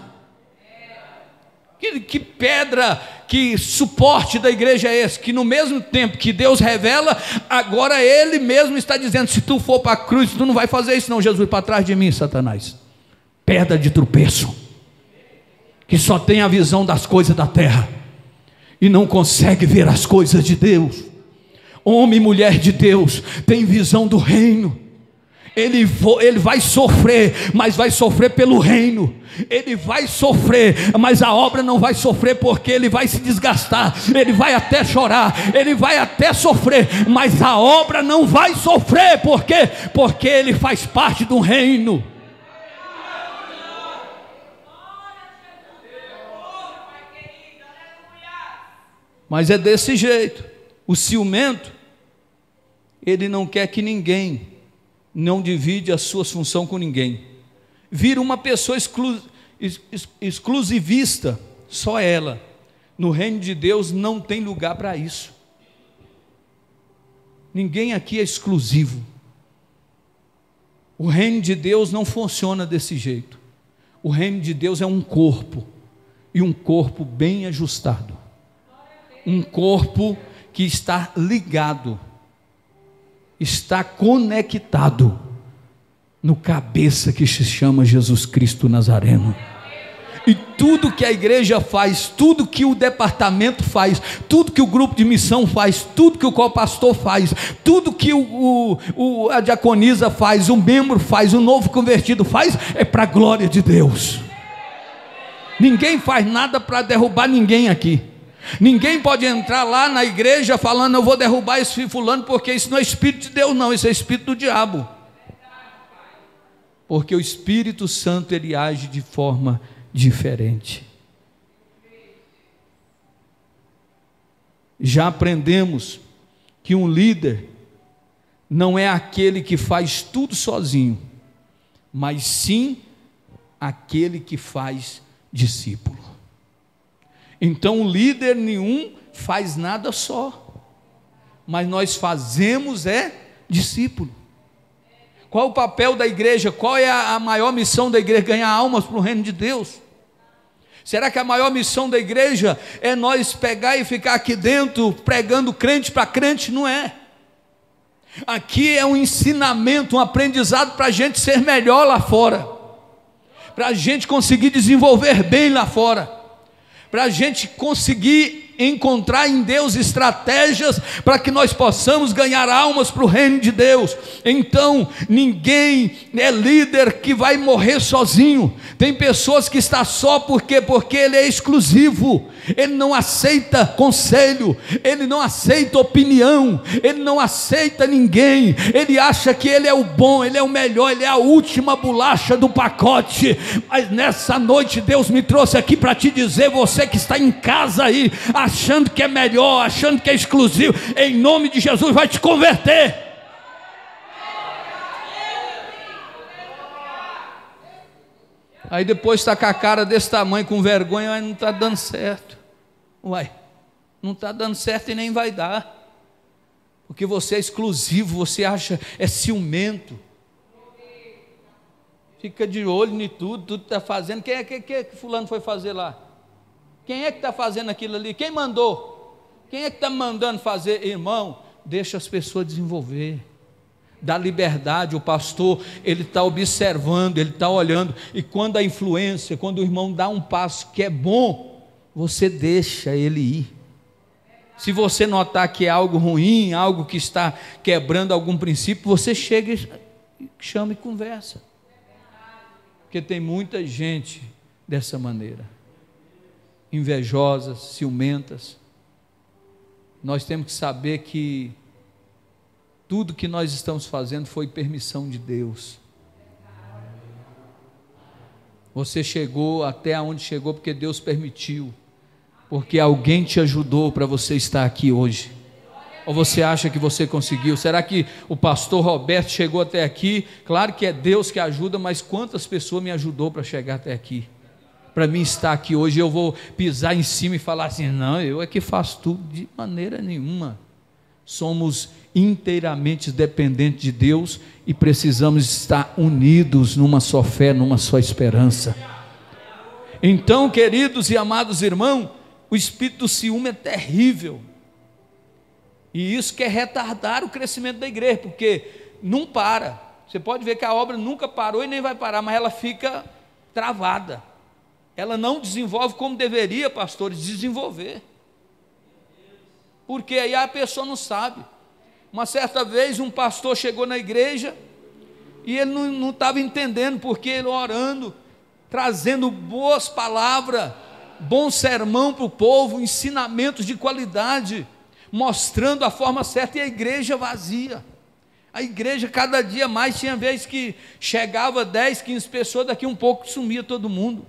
S1: Que pedra, que suporte da igreja é esse? Que no mesmo tempo que Deus revela, agora Ele mesmo está dizendo: se tu for para a cruz, tu não vai fazer isso não, Jesus, para trás de mim, Satanás. Pedra de tropeço, que só tem a visão das coisas da terra e não consegue ver as coisas de Deus. Homem e mulher de Deus tem visão do reino. Ele vai sofrer, mas vai sofrer pelo reino. Ele vai sofrer, mas a obra não vai sofrer, porque ele vai se desgastar, ele vai até chorar, ele vai até sofrer, mas a obra não vai sofrer. Por quê? Porque ele faz parte do reino. Mas é desse jeito. O ciumento, ele não quer que ninguém, não divide a sua função com ninguém. Vira uma pessoa exclusivista, só ela. No reino de Deus não tem lugar para isso. Ninguém aqui é exclusivo. O reino de Deus não funciona desse jeito. O reino de Deus é um corpo, e um corpo bem ajustado. Um corpo que está ligado, está conectado no cabeça que se chama Jesus Cristo Nazareno. E tudo que a igreja faz, tudo que o departamento faz, tudo que o grupo de missão faz, tudo que o co-pastor faz, tudo que a diaconisa faz, o membro faz, o novo convertido faz, é para a glória de Deus. Ninguém faz nada para derrubar ninguém aqui. Ninguém pode entrar lá na igreja falando: eu vou derrubar esse fulano, porque isso não é Espírito de Deus não, isso é Espírito do diabo. Porque o Espírito Santo, ele age de forma diferente. Já aprendemos que um líder não é aquele que faz tudo sozinho, mas sim aquele que faz discípulo. Então o líder nenhum faz nada só, mas nós fazemos discípulo. Qual o papel da igreja? Qual é a maior missão da igreja? Ganhar almas para o reino de Deus. Será que a maior missão da igreja é nós pegar e ficar aqui dentro pregando crente para crente? Não é. Aqui é um ensinamento, um aprendizado para a gente ser melhor lá fora, para a gente conseguir desenvolver bem lá fora, para a gente conseguir encontrar em Deus estratégias para que nós possamos ganhar almas para o reino de Deus. Então ninguém é líder que vai morrer sozinho. Tem pessoas que estão só porque ele é exclusivo, ele não aceita conselho, ele não aceita opinião, ele não aceita ninguém, ele acha que ele é o bom, ele é o melhor, ele é a última bolacha do pacote. Mas nessa noite Deus me trouxe aqui para te dizer: você que está em casa aí, achando que é melhor, achando que é exclusivo, em nome de Jesus vai te converter. Aí depois está com a cara desse tamanho, com vergonha, mas não está dando certo. Uai, não está dando certo e nem vai dar, porque você é exclusivo, você acha, é ciumento, fica de olho em tudo está fazendo. Quem é que fulano foi fazer lá? Quem é que está fazendo aquilo ali? Quem mandou? Quem é que está mandando fazer? Irmão, deixa as pessoas desenvolver, dá liberdade. O pastor, ele está observando, ele está olhando, e quando a influência, quando o irmão dá um passo que é bom, você deixa ele ir. Se você notar que é algo ruim, algo que está quebrando algum princípio, você chega e chama e conversa, porque tem muita gente dessa maneira, invejosas, ciumentas. Nós temos que saber que tudo que nós estamos fazendo foi permissão de Deus. Você chegou até onde chegou porque Deus permitiu, porque alguém te ajudou para você estar aqui hoje. Ou você acha que você conseguiu? Será que o pastor Roberto chegou até aqui? Claro que é Deus que ajuda, mas quantas pessoas me ajudou para chegar até aqui? Para mim estar aqui hoje, eu vou pisar em cima e falar assim, não, eu é que faço tudo, de maneira nenhuma. Somos inteiramente dependentes de Deus e precisamos estar unidos numa só fé, numa só esperança. Então, queridos e amados irmãos, o espírito do ciúme é terrível. E isso quer retardar o crescimento da igreja, porque não para. Você pode ver que a obra nunca parou e nem vai parar, mas ela fica travada. Ela não desenvolve como deveria, pastores, desenvolver. Porque aí a pessoa não sabe. Uma certa vez um pastor chegou na igreja e ele não estava entendendo, porque ele orando, trazendo boas palavras, bom sermão para o povo, ensinamentos de qualidade, mostrando a forma certa, e a igreja vazia. A igreja cada dia mais, tinha vez que chegava 10, 15 pessoas, daqui um pouco sumia todo mundo.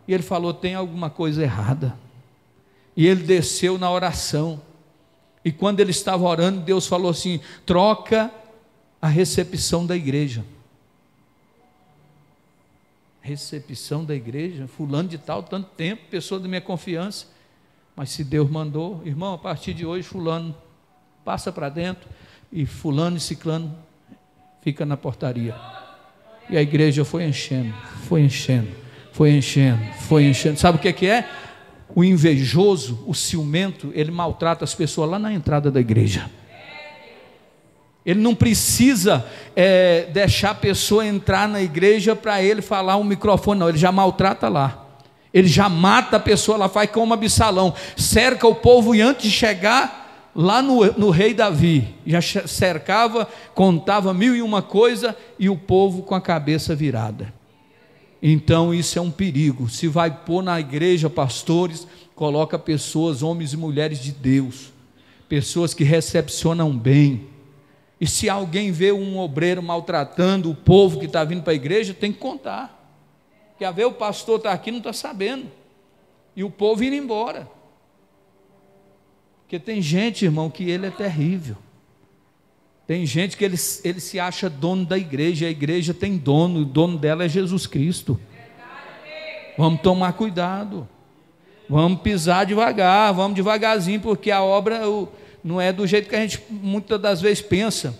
S1: E ele falou, tem alguma coisa errada. E ele desceu na oração, e quando ele estava orando, Deus falou assim, troca a recepção da igreja. Recepção da igreja, fulano de tal, tanto tempo, pessoa da minha confiança, mas se Deus mandou, irmão, a partir de hoje fulano passa para dentro, e fulano e ciclano fica na portaria. E a igreja foi enchendo, foi enchendo, foi enchendo, foi enchendo. Sabe o que é? O invejoso, o ciumento, ele maltrata as pessoas lá na entrada da igreja. Ele não precisa deixar a pessoa entrar na igreja para ele falar um microfone, não, ele já maltrata lá. Ele já mata a pessoa, ela faz como Absalão, cerca o povo, e antes de chegar lá no rei Davi, já cercava, contava 1001 coisa, e o povo com a cabeça virada. Então isso é um perigo. Se vai pôr na igreja pastores, coloca pessoas, homens e mulheres de Deus, pessoas que recepcionam bem. E se alguém vê um obreiro maltratando o povo que está vindo para a igreja, tem que contar. Porque a ver o pastor está aqui, não está sabendo, e o povo indo embora. Porque tem gente, irmão, que ele é terrível. Tem gente que ele se acha dono da igreja, a igreja tem dono, o dono dela é Jesus Cristo. Vamos tomar cuidado, vamos pisar devagar, vamos devagarzinho, porque a obra não é do jeito que a gente muitas das vezes pensa.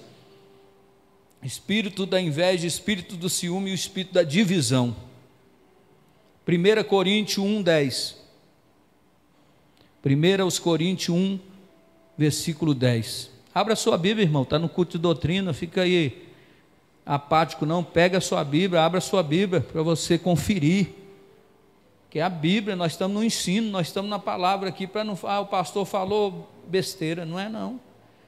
S1: Espírito da inveja, espírito do ciúme e o espírito da divisão. 1 Coríntios 1:10. 1 Coríntios 1, versículo 10. Abra a sua Bíblia, irmão, está no culto de doutrina, fica aí apático não, pega a sua Bíblia, abra a sua Bíblia para você conferir, que é a Bíblia, nós estamos no ensino, nós estamos na palavra aqui, para não falar, o pastor falou besteira, não é não.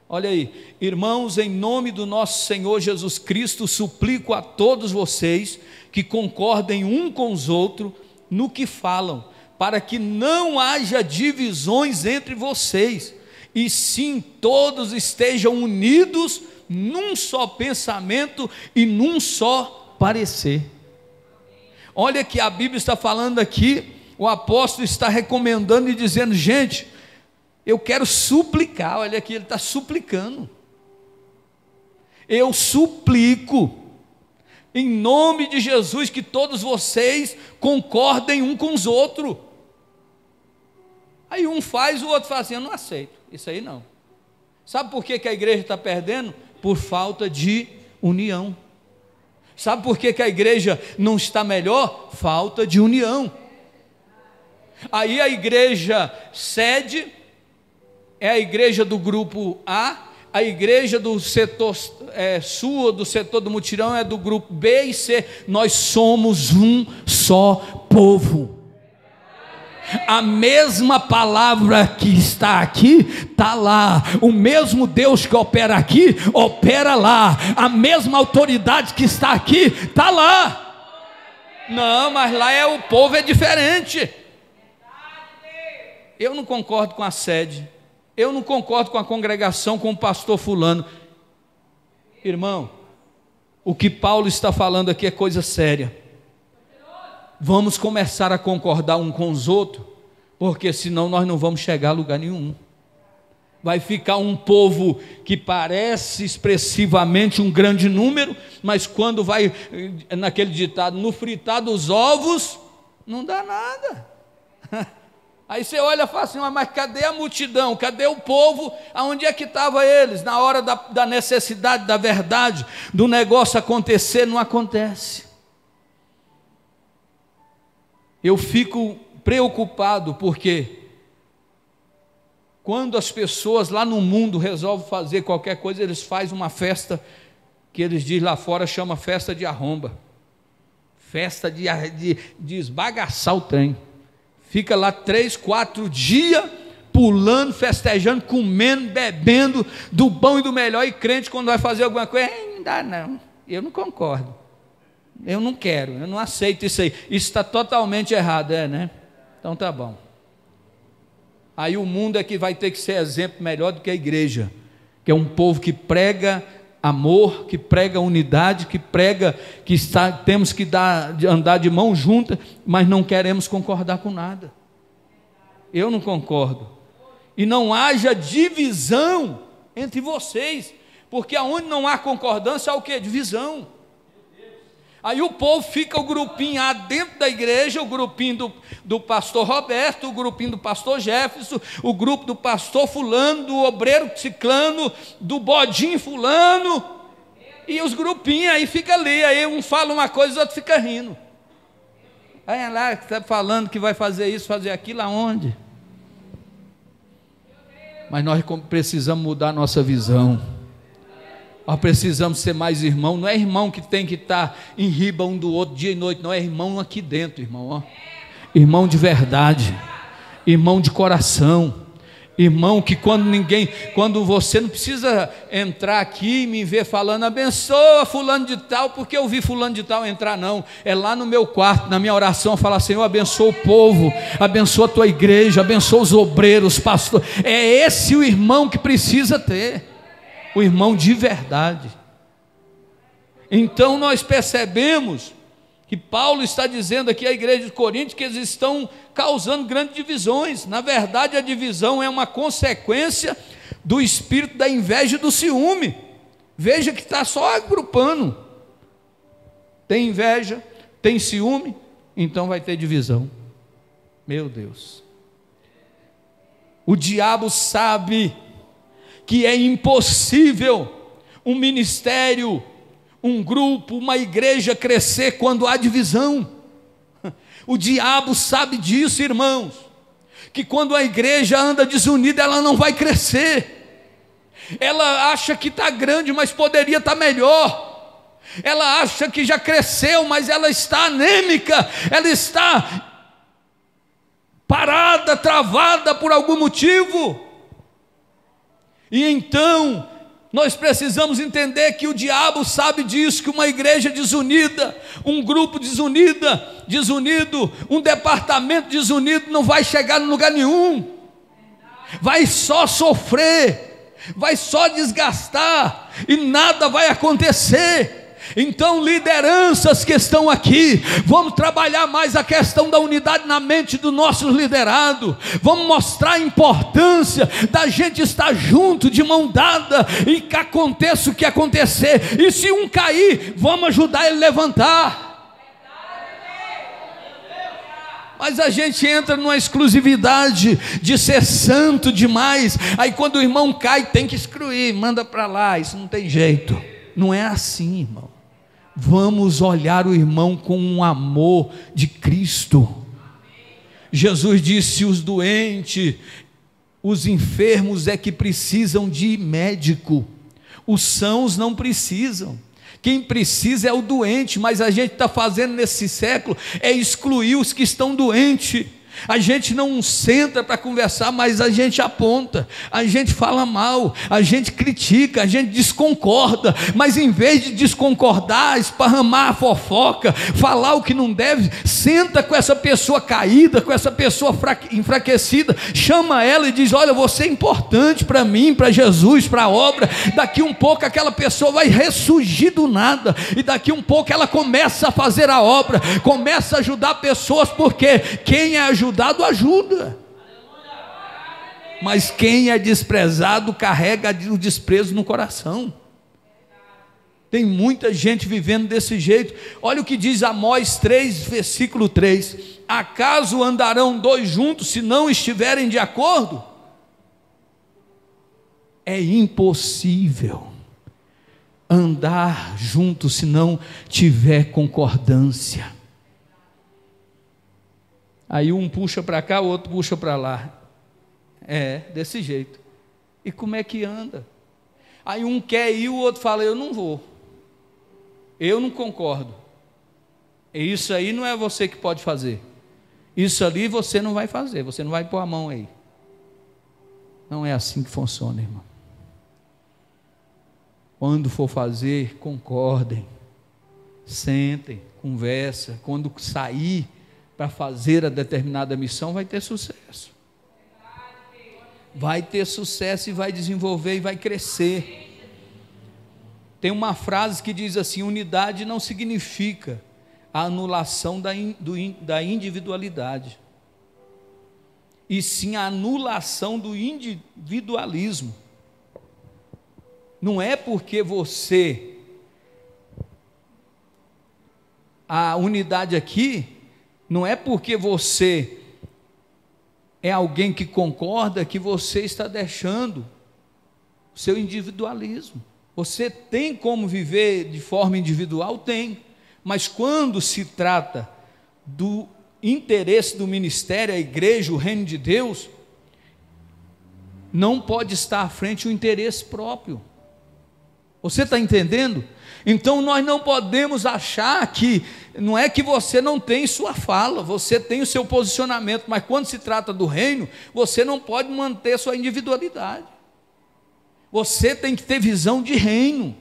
S1: Olha aí, irmãos, em nome do nosso Senhor Jesus Cristo, suplico a todos vocês que concordem um com os outros no que falam, para que não haja divisões entre vocês, e sim todos estejam unidos num só pensamento e num só parecer. Olha que a Bíblia está falando aqui, o apóstolo está recomendando e dizendo, gente, eu quero suplicar, olha aqui, ele está suplicando, eu suplico, em nome de Jesus, que todos vocês concordem um com os outros. Aí um faz, o outro fala assim, eu não aceito, isso aí não. Sabe por que a igreja está perdendo? Por falta de união. Sabe por que a igreja não está melhor? Falta de união. Aí a igreja sede é a igreja do grupo A igreja do setor sul, ou do setor do mutirão, é do grupo B e C. Nós somos um só povo. A mesma palavra que está aqui, está lá. O mesmo Deus que opera aqui, opera lá. A mesma autoridade que está aqui, está lá. Não, mas lá o povo é diferente. Eu não concordo com a sede, eu não concordo com a congregação, com o pastor fulano. Irmão, o que Paulo está falando aqui é coisa séria. Vamos começar a concordar um com os outros, porque senão nós não vamos chegar a lugar nenhum. Vai ficar um povo que parece expressivamente um grande número, mas quando vai, naquele ditado, no fritar dos ovos, não dá nada. Aí você olha e fala assim, mas cadê a multidão? Cadê o povo? Aonde é que estavam eles? Na hora da necessidade, da verdade, do negócio acontecer, não acontece. Eu fico preocupado, porque quando as pessoas lá no mundo resolvem fazer qualquer coisa, eles fazem uma festa, que eles dizem lá fora, chama festa de arromba, festa de esbagaçar o trem. Fica lá 3, 4 dias, pulando, festejando, comendo, bebendo, do bom e do melhor, e crente quando vai fazer alguma coisa, não dá não, eu não concordo, eu não quero, eu não aceito isso aí, isso está totalmente errado, né? Então tá bom. Aí o mundo é que vai ter que ser exemplo melhor do que a igreja, que é um povo que prega amor, que prega unidade, que prega que temos que andar de mão junta, mas não queremos concordar com nada. Eu não concordo. E não haja divisão entre vocês, porque aonde não há concordância há o quê? Divisão. Aí o povo fica o grupinho dentro da igreja, o grupinho do pastor Roberto, o grupinho do pastor Jefferson, o grupo do pastor fulano, do obreiro ciclano, do bodinho fulano, e os grupinhos aí ficam ali, aí um fala uma coisa, o outro fica rindo. Aí lá, está falando que vai fazer isso, fazer aquilo, aonde? Mas nós precisamos mudar a nossa visão. Nós precisamos ser mais irmão. Não é irmão que tem que estar em riba um do outro dia e noite, não, é irmão aqui dentro, irmão, ó. Irmão de verdade, irmão de coração, irmão que quando você não precisa entrar aqui e me ver falando, abençoa fulano de tal, porque eu vi fulano de tal entrar, não, é lá no meu quarto, na minha oração, falar, Senhor, abençoa o povo, abençoa a tua igreja, abençoa os obreiros, pastor, é esse o irmão que precisa ter, o irmão de verdade. Então nós percebemos que Paulo está dizendo aqui à igreja de Corinto que eles estão causando grandes divisões. Na verdade, a divisão é uma consequência do espírito da inveja e do ciúme. Veja que está só agrupando. Tem inveja, tem ciúme, então vai ter divisão. Meu Deus. O diabo sabe que é impossível um ministério, um grupo, uma igreja crescer quando há divisão. O diabo sabe disso, irmãos, que quando a igreja anda desunida, ela não vai crescer. Ela acha que está grande, mas poderia estar melhor. Ela acha que já cresceu, mas ela está anêmica, ela está parada, travada por algum motivo. E então, nós precisamos entender que o diabo sabe disso, que uma igreja desunida, um grupo desunido, um departamento desunido não vai chegar em lugar nenhum, vai só sofrer, vai só desgastar, e nada vai acontecer. Então, lideranças que estão aqui, vamos trabalhar mais a questão da unidade na mente do nosso liderado, vamos mostrar a importância da gente estar junto, de mão dada, e que aconteça o que acontecer, e se um cair, vamos ajudar ele a levantar. Mas a gente entra numa exclusividade de ser santo demais, aí quando o irmão cai, tem que excluir, manda para lá, isso não tem jeito. Não é assim, irmão. Vamos olhar o irmão com um amor de Cristo. Jesus disse: os doentes, os enfermos é que precisam de médico, os sãos não precisam. Quem precisa é o doente, mas a gente está fazendo nesse século é excluir os que estão doentes. A gente não senta para conversar, mas a gente aponta, a gente fala mal, a gente critica, a gente desconcorda, mas em vez de desconcordar, esparramar a fofoca, falar o que não deve, senta com essa pessoa caída, com essa pessoa enfraquecida, chama ela e diz: olha, você é importante para mim, para Jesus, para a obra. Daqui um pouco aquela pessoa vai ressurgir do nada, e daqui um pouco ela começa a fazer a obra, começa a ajudar pessoas, porque quem é ajudado ajuda. Mas quem é desprezado carrega o desprezo no coração. Tem muita gente vivendo desse jeito. Olha o que diz Amós 3, versículo 3: acaso andarão dois juntos se não estiverem de acordo? É impossível andar juntos se não tiver concordância. Aí um puxa para cá, o outro puxa para lá. É, desse jeito. E como é que anda? Aí um quer ir, o outro fala, eu não vou. Eu não concordo. Isso aí não é você que pode fazer. Isso ali você não vai fazer, você não vai pôr a mão aí. Não é assim que funciona, irmão. Quando for fazer, concordem, sentem, conversa. Quando sair para fazer a determinada missão, vai ter sucesso. Vai ter sucesso e vai desenvolver e vai crescer. Tem uma frase que diz assim: unidade não significa a anulação da individualidade, e sim a anulação do individualismo. Não é porque você, a unidade aqui, não é porque você é alguém que concorda que você está deixando o seu individualismo. Você tem como viver de forma individual? Tem, mas quando se trata do interesse do ministério, a igreja, o reino de Deus, não pode estar à frente o interesse próprio. Você está entendendo? Então nós não podemos achar que, não é que você não tem sua fala, você tem o seu posicionamento, mas quando se trata do reino, você não pode manter sua individualidade. Você tem que ter visão de reino.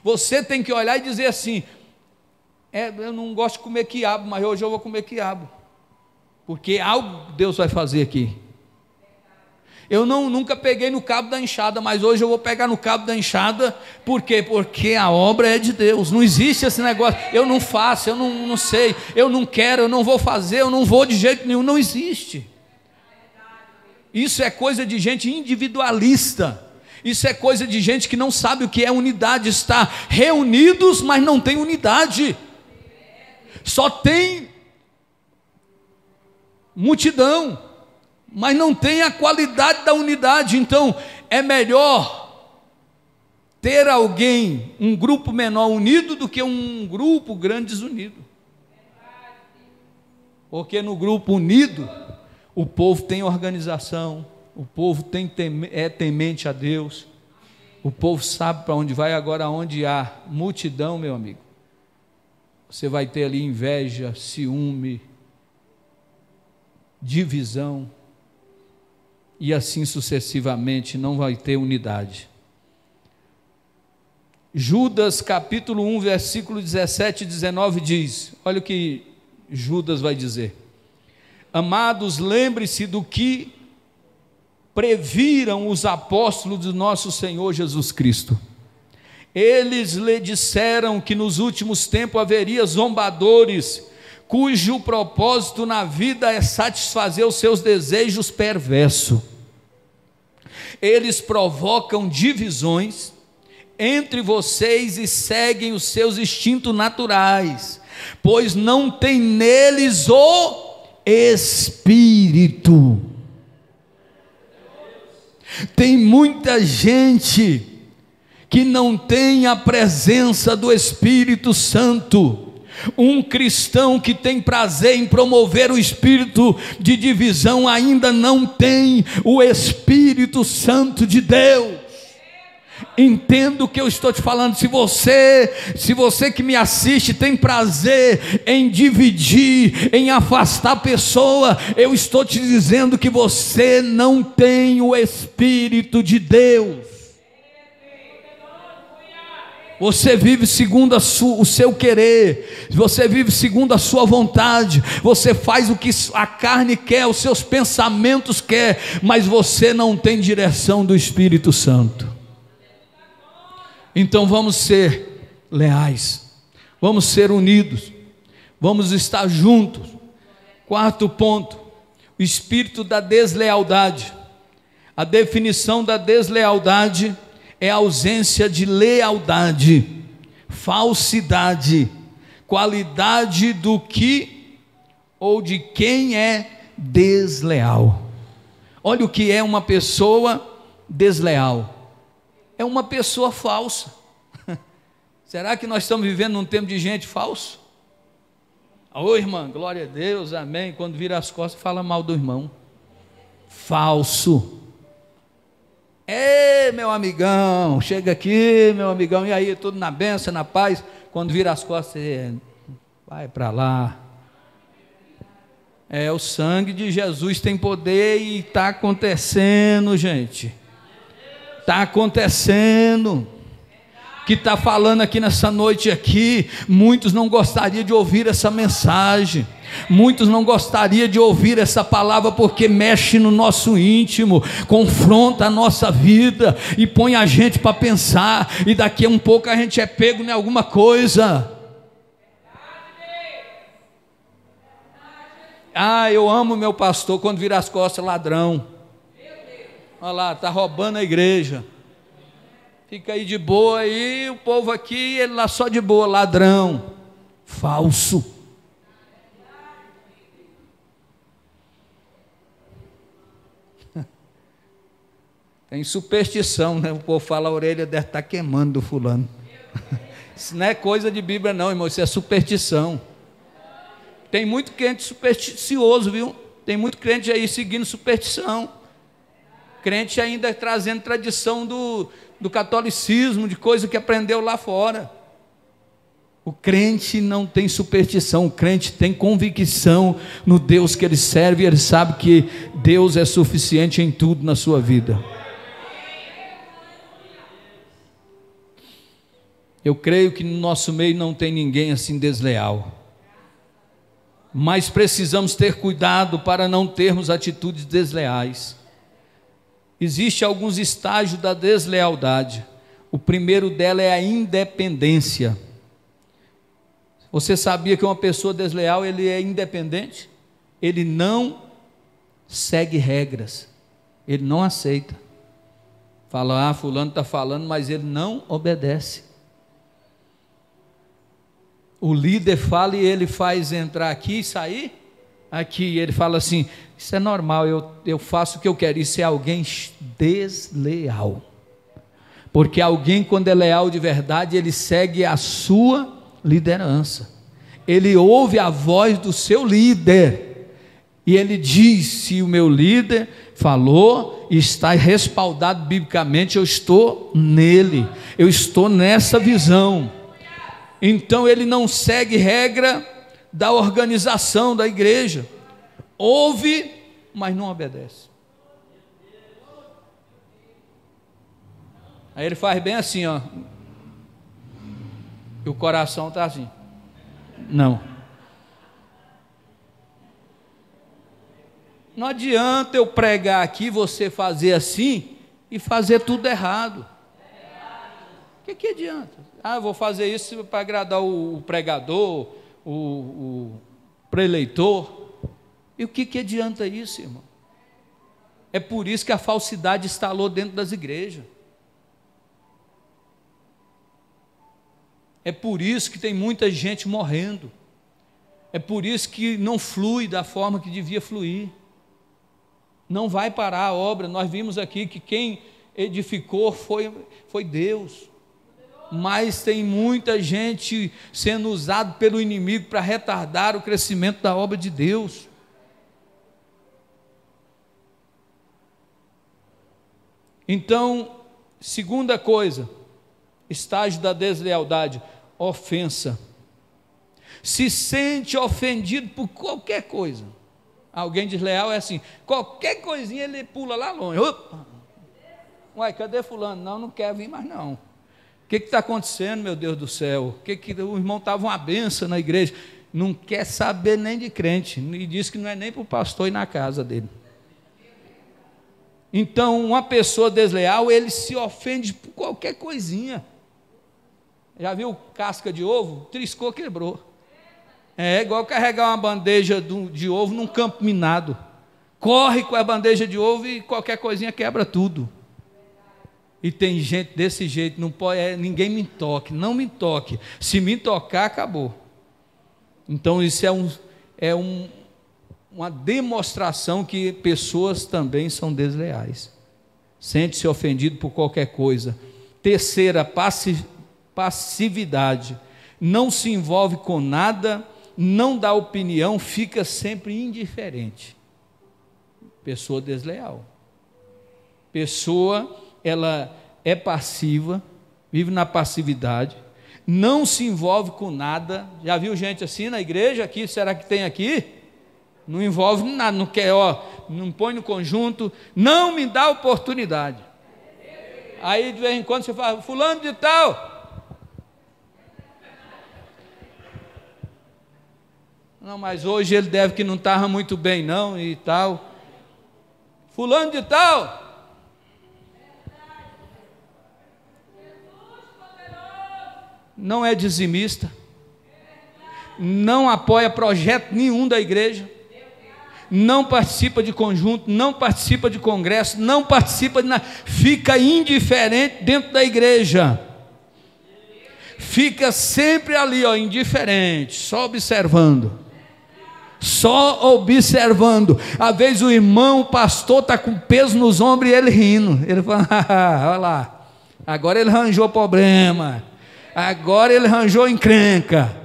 S1: Você tem que olhar e dizer assim: eu não gosto de comer quiabo, mas hoje eu vou comer quiabo, porque algo Deus vai fazer aqui. Eu nunca peguei no cabo da enxada, mas hoje eu vou pegar no cabo da enxada. Por quê? Porque a obra é de Deus. Não existe esse negócio, eu não faço, eu não sei, eu não quero, eu não vou fazer, eu não vou de jeito nenhum. Não existe. Isso é coisa de gente individualista. Isso é coisa de gente que não sabe o que é unidade. Está reunidos, mas não tem unidade. Só tem multidão, mas não tem a qualidade da unidade. Então é melhor ter alguém, um grupo menor unido, do que um grupo grande desunido. Porque no grupo unido o povo tem organização, o povo é temente a Deus, o povo sabe para onde vai. Agora, onde há multidão, meu amigo, você vai ter ali inveja, ciúme, divisão, e assim sucessivamente, não vai ter unidade. Judas capítulo 1, versículo 17 e 19 diz, olha o que Judas vai dizer: amados, lembre-se do que previram os apóstolos do nosso Senhor Jesus Cristo. Eles lhe disseram que nos últimos tempos haveria zombadores, cujo propósito na vida é satisfazer os seus desejos perversos. Eles provocam divisões entre vocês e seguem os seus instintos naturais, pois não tem neles o Espírito. Tem muita gente que não tem a presença do Espírito Santo. Um cristão que tem prazer em promover o espírito de divisão ainda não tem o Espírito Santo de Deus. Entenda o que eu estou te falando. Se você que me assiste tem prazer em dividir, em afastar a pessoa, eu estou te dizendo que você não tem o Espírito de Deus. Você vive segundo o seu querer, você vive segundo a sua vontade, você faz o que a carne quer, os seus pensamentos quer, mas você não tem direção do Espírito Santo. Então vamos ser leais, vamos ser unidos, vamos estar juntos. Quarto ponto, o espírito da deslealdade. A definição da deslealdade é a ausência de lealdade, falsidade, qualidade do que ou de quem é desleal. Olha o que é uma pessoa desleal: é uma pessoa falsa. Será que nós estamos vivendo num tempo de gente falsa? Ô irmã, glória a Deus, amém. Quando vira as costas, fala mal do irmão. Falso. Ei, meu amigão, chega aqui, meu amigão, e aí, tudo na bênção, na paz. Quando vira as costas, você vai para lá. O sangue de Jesus tem poder e está acontecendo, gente. Está acontecendo. Que está falando aqui nessa noite aqui, muitos não gostariam de ouvir essa mensagem, muitos não gostariam de ouvir essa palavra, porque mexe no nosso íntimo, confronta a nossa vida, e põe a gente para pensar, e daqui a um pouco a gente é pego em alguma coisa. Eu amo meu pastor, quando vira as costas, ladrão, olha lá, está roubando a igreja. Fica aí de boa, aí o povo aqui, ele lá só de boa, ladrão, falso. Tem superstição, né? O povo fala, a orelha deve estar queimando do fulano. Isso não é coisa de Bíblia não, irmão, isso é superstição. Tem muito crente supersticioso, viu? Tem muito crente aí seguindo superstição. Crente ainda trazendo tradição do catolicismo, de coisa que aprendeu lá fora. O crente não tem superstição, o crente tem convicção no Deus que ele serve, e ele sabe que Deus é suficiente em tudo na sua vida. Eu creio que no nosso meio não tem ninguém assim desleal, mas precisamos ter cuidado para não termos atitudes desleais. Existem alguns estágios da deslealdade. O primeiro dela é a independência. Você sabia que uma pessoa desleal, ele é independente? Ele não segue regras, ele não aceita. Fala, fulano está falando, mas ele não obedece. O líder fala e ele faz entrar aqui e sair aqui, ele fala assim, isso é normal, eu faço o que eu quero. Isso é alguém desleal, porque alguém, quando é leal de verdade, ele segue a sua liderança, ele ouve a voz do seu líder, e ele diz, se o meu líder falou, está respaldado biblicamente, eu estou nele, eu estou nessa visão. Então ele não segue regra da organização da igreja, ouve, mas não obedece. Aí ele faz bem assim, ó, e o coração está assim, não adianta eu pregar aqui, você fazer assim e fazer tudo errado. O que adianta? Eu vou fazer isso para agradar o pregador, o preleitor. E o que adianta isso, irmão? É por isso que a falsidade instalou dentro das igrejas. É por isso que tem muita gente morrendo. É por isso que não flui da forma que devia fluir. Não vai parar a obra. Nós vimos aqui que quem edificou foi Deus. Mas tem muita gente sendo usado pelo inimigo para retardar o crescimento da obra de Deus. Então, segunda coisa, estágio da deslealdade, ofensa. Se sente ofendido por qualquer coisa. Alguém desleal é assim, qualquer coisinha ele pula lá longe. Opa! Uai, cadê fulano? Não quer vir mais não. O que está acontecendo, meu Deus do céu? O irmão estava uma benção na igreja, não quer saber nem de crente, e diz que não é nem para o pastor ir na casa dele. Então, uma pessoa desleal, ele se ofende por qualquer coisinha. Já viu casca de ovo? Triscou, quebrou. É igual carregar uma bandeja de ovo num campo minado. corre com a bandeja de ovo e qualquer coisinha quebra tudo. E tem gente desse jeito, não pode, ninguém me toque, não me toque. Se me tocar, acabou. Então isso uma demonstração que pessoas também são desleais. Sente-se ofendido por qualquer coisa. Terceira, passividade. Não se envolve com nada, não dá opinião, fica sempre indiferente. Pessoa desleal. Pessoa, ela é passiva, vive na passividade, não se envolve com nada. Já viu gente assim na igreja aqui? Será que tem aqui? Não envolve nada, não quer, não põe no conjunto, não me dá oportunidade. Aí de vez em quando você fala, fulano de tal. Não, mas hoje ele deve que não estava muito bem não e tal. Fulano de tal. Não é dizimista, não apoia projeto nenhum da igreja, não participa de conjunto, não participa de congresso, não participa de nada, fica indiferente dentro da igreja, fica sempre ali, indiferente, só observando. Às vezes o irmão, o pastor está com peso nos ombros e ele rindo, ele fala, olha lá, agora ele arranjou problema, agora ele arranjou encrenca.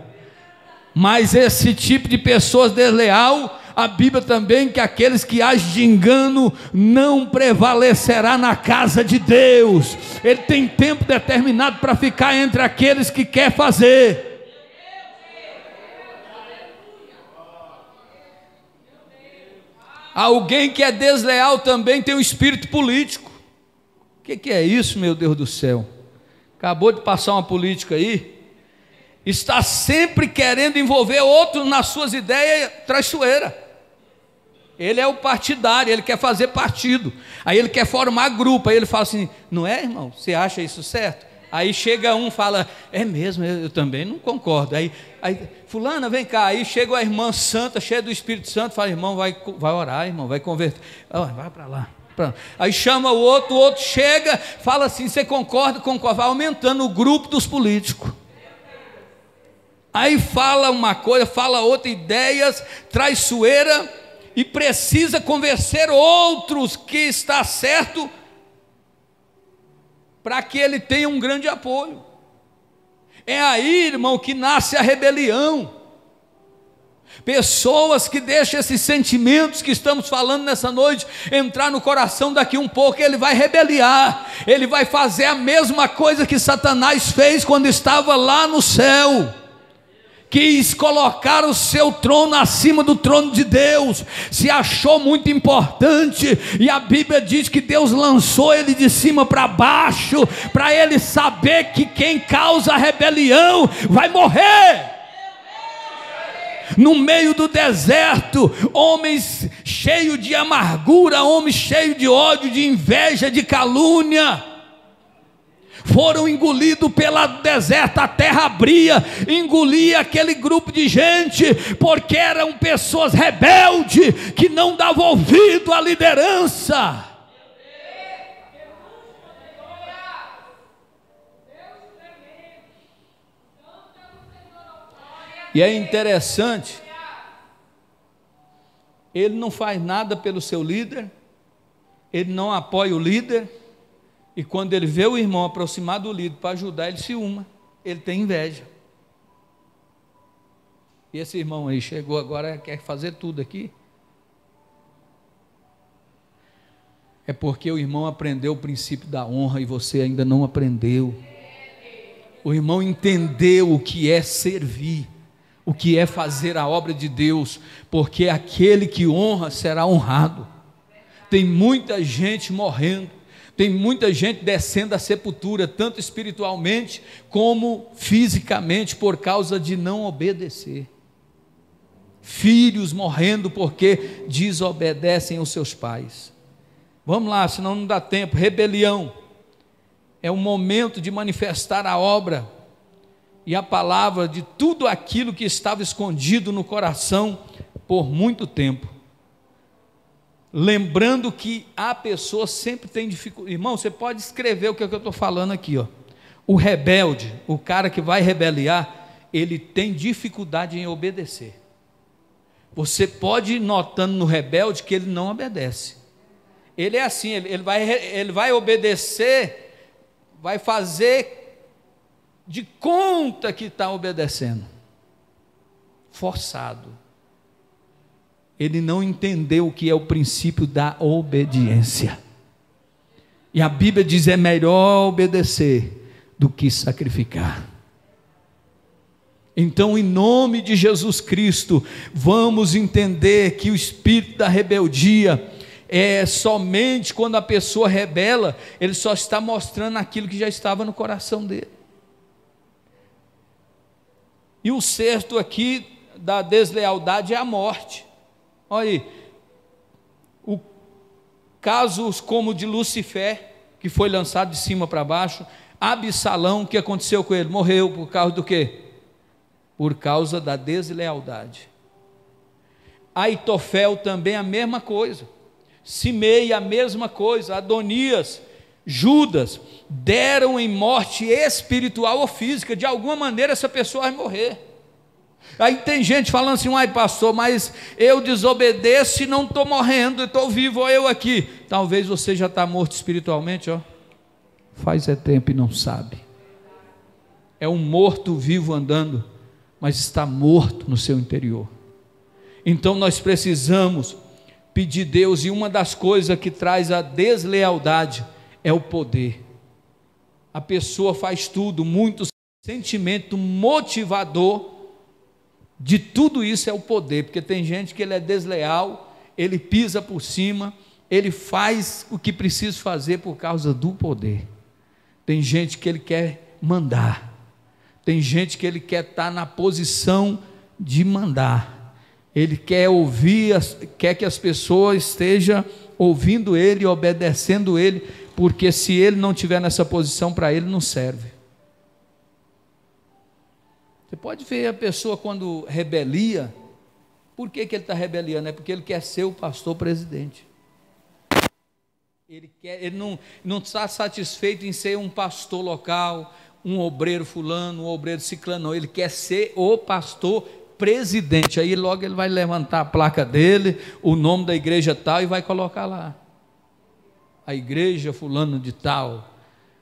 S1: Mas esse tipo de pessoas desleal, a Bíblia também, que aqueles que agem de engano não prevalecerá na casa de Deus. Ele tem tempo determinado para ficar entre aqueles que quer fazer. Alguém que é desleal também tem um espírito político. O que é isso, meu Deus do céu? Acabou de passar uma política aí, está sempre querendo envolver outro nas suas ideias traiçoeiras. Ele é o partidário, ele quer fazer partido, aí ele quer formar grupo, aí ele fala assim, não é, irmão, você acha isso certo? Aí chega um e fala, é mesmo, eu também não concordo. Aí fulana, vem cá. Aí chega a irmã santa, cheia do Espírito Santo, fala, irmão, vai orar, irmão, vai converter. Vai para lá. Aí chama o outro chega, fala assim, você concorda, vai aumentando o grupo dos políticos. Aí fala uma coisa, fala outra, ideias, traiçoeira, e precisa convencer outros que está certo, para que ele tenha um grande apoio. É aí, irmão, que nasce a rebelião. Pessoas que deixam esses sentimentos que estamos falando nessa noite entrar no coração, daqui um pouco ele vai rebeliar, ele vai fazer a mesma coisa que Satanás fez quando estava lá no céu. Quis colocar o seu trono acima do trono de Deus, se achou muito importante, e a Bíblia diz que Deus lançou ele de cima para baixo, para ele saber que quem causa a rebelião vai morrer. No meio do deserto, homens cheios de amargura, homens cheios de ódio, de inveja, de calúnia, foram engolidos pelo deserto, a terra abria, engolia aquele grupo de gente, porque eram pessoas rebeldes, que não davam ouvido à liderança. E é interessante, ele não faz nada pelo seu líder, ele não apoia o líder, e quando ele vê o irmão aproximar do líder para ajudar, ele ciúma, ele tem inveja. E esse irmão aí chegou agora, quer fazer tudo aqui. É porque o irmão aprendeu o princípio da honra e você ainda não aprendeu. O irmão entendeu o que é servir, o que é fazer a obra de Deus, porque aquele que honra será honrado. Tem muita gente morrendo, tem muita gente descendo à sepultura, tanto espiritualmente como fisicamente, por causa de não obedecer. Filhos morrendo porque desobedecem aos seus pais. Vamos lá, senão não dá tempo. Rebelião é o momento de manifestar a obra e a palavra de tudo aquilo que estava escondido no coração por muito tempo. lembrando que a pessoa sempre tem dificuldade. Irmão, você pode escrever o que eu estou falando aqui, ó. O rebelde, o cara que vai rebeliar, ele tem dificuldade em obedecer. Você pode ir notando no rebelde que ele não obedece. Ele é assim, ele vai obedecer, vai fazer de conta que está obedecendo, forçado. Ele não entendeu o que é o princípio da obediência. E a Bíblia diz: é melhor obedecer do que sacrificar. Então, em nome de Jesus Cristo, vamos entender que o espírito da rebeldia é somente quando a pessoa rebela, ele só está mostrando aquilo que já estava no coração dele. E o sexto aqui da deslealdade é a morte. Olha aí, casos como o de Lucifer, que foi lançado de cima para baixo. Absalão, o que aconteceu com ele? Morreu por causa do quê? Por causa da deslealdade. Aitofel também a mesma coisa. Simei a mesma coisa. Adonias, Judas, deram em morte espiritual ou física. De alguma maneira essa pessoa vai morrer. Aí tem gente falando assim: ai pastor, mas eu desobedeço e não estou morrendo, estou vivo, eu aqui. Talvez você já está morto espiritualmente, ó. Faz tempo e não sabe. É um morto vivo andando, mas está morto no seu interior. Então nós precisamos pedir a Deus, e uma das coisas que traz a deslealdade é o poder. A pessoa faz tudo, muito sentimento motivador de tudo isso é o poder, porque tem gente que ele é desleal, ele pisa por cima, ele faz o que precisa fazer por causa do poder. Tem gente que ele quer mandar, tem gente que ele quer estar na posição de mandar, ele quer ouvir, quer que as pessoas estejam ouvindo ele, obedecendo ele, porque se ele não estiver nessa posição, para ele não serve. Você pode ver a pessoa quando rebelia. Por que ele está rebeliando? É porque ele quer ser o pastor presidente. Ele não está satisfeito em ser um pastor local, um obreiro fulano, um obreiro ciclano, não. Ele quer ser o pastor presidente. Aí logo ele vai levantar a placa dele, o nome da igreja tal, e vai colocar lá: a igreja fulano de tal,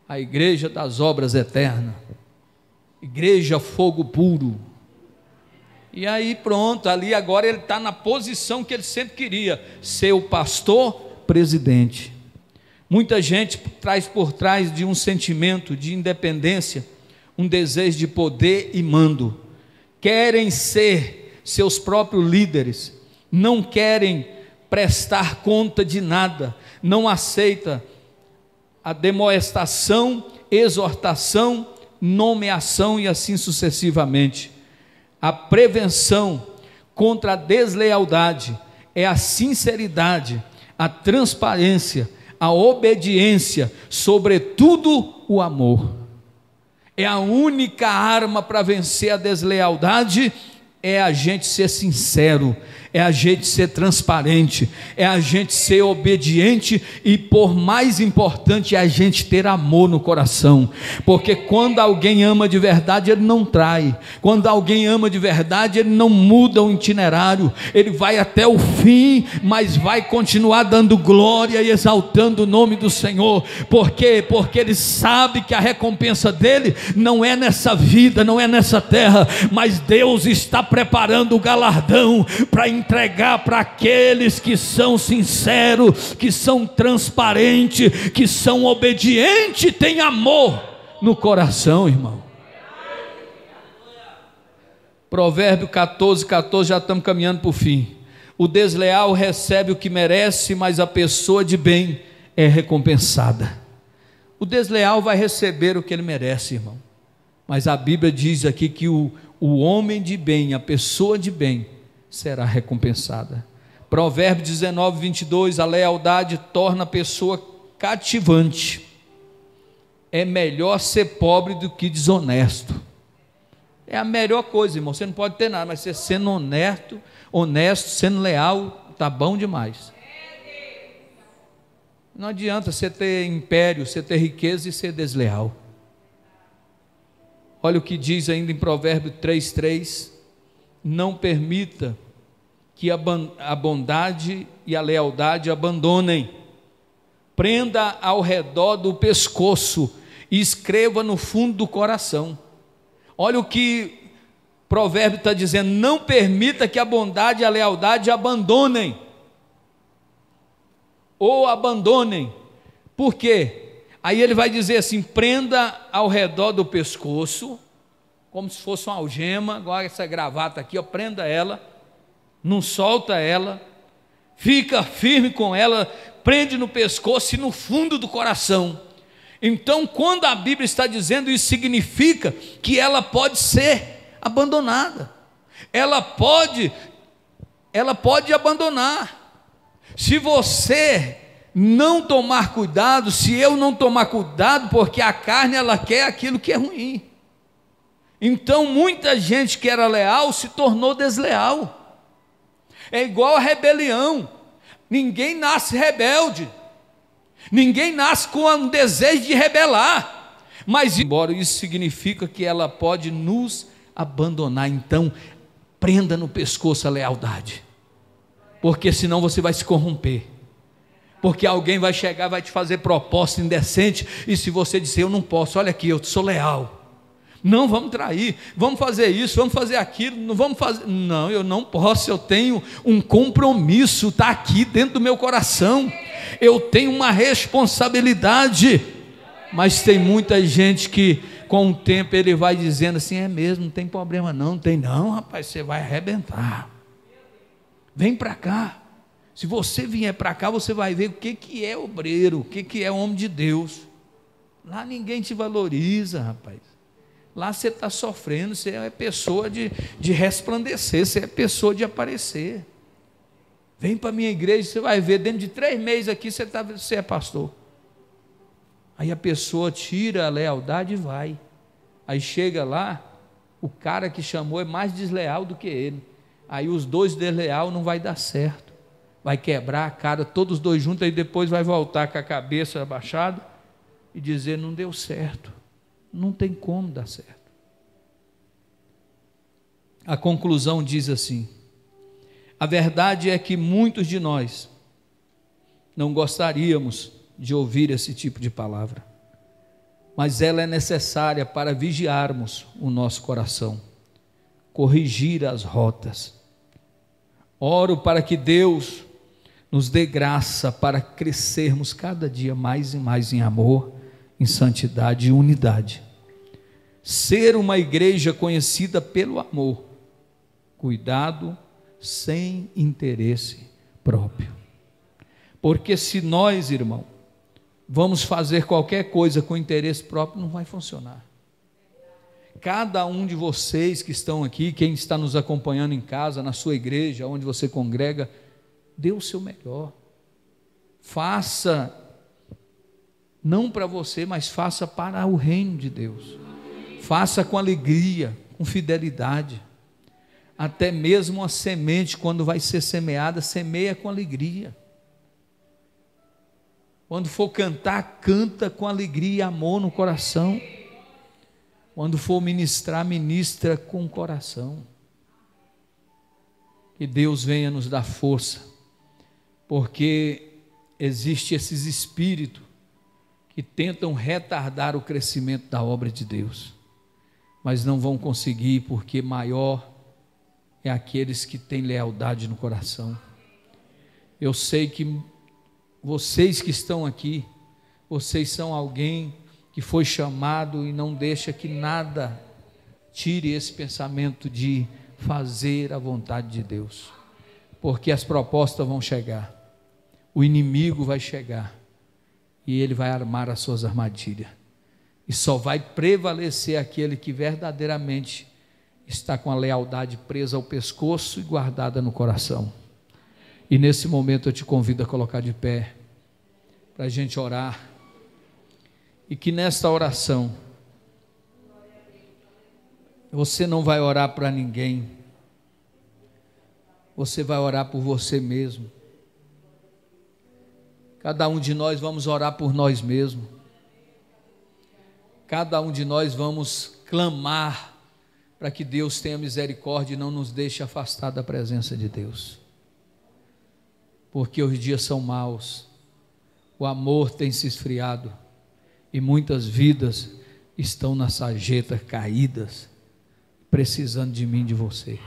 S1: a igreja das obras eternas, igreja fogo puro. E aí pronto, ali agora ele está na posição que ele sempre queria, ser o pastor presidente. Muita gente traz por trás de um sentimento de independência, um desejo de poder e mando. Querem ser seus próprios líderes, não querem prestar conta de nada, não aceita a demoestação, exortação, nomeação e assim sucessivamente. A prevenção contra a deslealdade é a sinceridade, a transparência, a obediência, sobretudo o amor. É a única arma para vencer a deslealdade, é a gente ser sincero, é a gente ser transparente, é a gente ser obediente e, por mais importante, é a gente ter amor no coração, porque quando alguém ama de verdade, ele não trai. Quando alguém ama de verdade, ele não muda o itinerário, ele vai até o fim, mas vai continuar dando glória e exaltando o nome do Senhor. Por quê? Porque ele sabe que a recompensa dele não é nessa vida, não é nessa terra, mas Deus está preparando o galardão para entregar para aqueles que são sinceros, que são transparentes, que são obedientes, têm amor no coração, irmão. Provérbio 14:14, já estamos caminhando para o fim. O desleal recebe o que merece, mas a pessoa de bem é recompensada. O desleal vai receber o que ele merece, irmão, mas a Bíblia diz aqui que o homem de bem, a pessoa de bem, será recompensada. Provérbio 19:22, a lealdade torna a pessoa cativante. É melhor ser pobre do que desonesto. É a melhor coisa, irmão. Você não pode ter nada, mas você sendo honesto, sendo leal, está bom demais. Não adianta você ter império, você ter riqueza e ser desleal. Olha o que diz ainda em Provérbios 3:3: não permita que a bondade e a lealdade abandonem. Prenda ao redor do pescoço e escreva no fundo do coração. Olha o que Provérbio está dizendo: não permita que a bondade e a lealdade abandonem. Ou abandonem. Por quê? Aí ele vai dizer assim: prenda ao redor do pescoço, como se fosse uma algema, igual essa gravata aqui, ó, prenda ela, não solta ela, fica firme com ela, prende no pescoço e no fundo do coração. Então, quando a Bíblia está dizendo isso, significa que ela pode ser abandonada, ela pode abandonar. Se você não tomar cuidado, se eu não tomar cuidado, porque a carne ela quer aquilo que é ruim. Então muita gente que era leal se tornou desleal. É igual a rebelião. Ninguém nasce rebelde, ninguém nasce com um desejo de rebelar, mas embora isso significa que ela pode nos abandonar. Então prenda no pescoço a lealdade, porque senão você vai se corromper, porque alguém vai chegar, vai te fazer proposta indecente, e se você disser eu não posso, olha aqui, eu sou leal, não vamos trair, vamos fazer isso, vamos fazer aquilo, não vamos fazer, não, eu não posso, eu tenho um compromisso, está aqui dentro do meu coração, eu tenho uma responsabilidade. Mas tem muita gente que com o tempo ele vai dizendo assim: é mesmo, não tem problema não, não tem não, rapaz, você vai arrebentar, vem para cá. Se você vier para cá, você vai ver o que é obreiro, o que é homem de Deus. Lá ninguém te valoriza, rapaz. Lá você está sofrendo, você é pessoa de resplandecer, você é pessoa de aparecer. Vem para a minha igreja, você vai ver, dentro de 3 meses aqui, você é pastor. Aí a pessoa tira a lealdade e vai. Aí chega lá, o cara que chamou é mais desleal do que ele. Aí os dois desleal não vai dar certo, vai quebrar a cara, todos os dois juntos, aí depois vai voltar com a cabeça abaixada e dizer: não deu certo, não tem como dar certo. A conclusão diz assim: a verdade é que muitos de nós não gostaríamos de ouvir esse tipo de palavra, mas ela é necessária para vigiarmos o nosso coração, corrigir as rotas. Oro para que Deus nos dê graça para crescermos cada dia mais e mais em amor, em santidade e unidade. Ser uma igreja conhecida pelo amor, cuidado, sem interesse próprio. Porque se nós, irmão, vamos fazer qualquer coisa com interesse próprio, não vai funcionar. Cada um de vocês que estão aqui, quem está nos acompanhando em casa, na sua igreja, onde você congrega, dê o seu melhor. Faça, não para você, mas faça para o reino de Deus. Faça com alegria, com fidelidade. Até mesmo a semente, quando vai ser semeada, semeia com alegria. Quando for cantar, canta com alegria e amor no coração. Quando for ministrar, ministra com o coração. Que Deus venha nos dar força, porque existe esses espíritos que tentam retardar o crescimento da obra de Deus, mas não vão conseguir, porque maior é aqueles que têm lealdade no coração. Eu sei que vocês que estão aqui, vocês são alguém que foi chamado e não deixa que nada tire esse pensamento de fazer a vontade de Deus, porque as propostas vão chegar, o inimigo vai chegar e ele vai armar as suas armadilhas, e só vai prevalecer aquele que verdadeiramente está com a lealdade presa ao pescoço e guardada no coração. E nesse momento eu te convido a colocar de pé, para a gente orar, e que nesta oração, você não vai orar para ninguém, você vai orar por você mesmo. Cada um de nós vamos orar por nós mesmos. Cada um de nós vamos clamar para que Deus tenha misericórdia e não nos deixe afastar da presença de Deus. Porque os dias são maus, o amor tem se esfriado e muitas vidas estão na sarjeta caídas, precisando de mim e de você.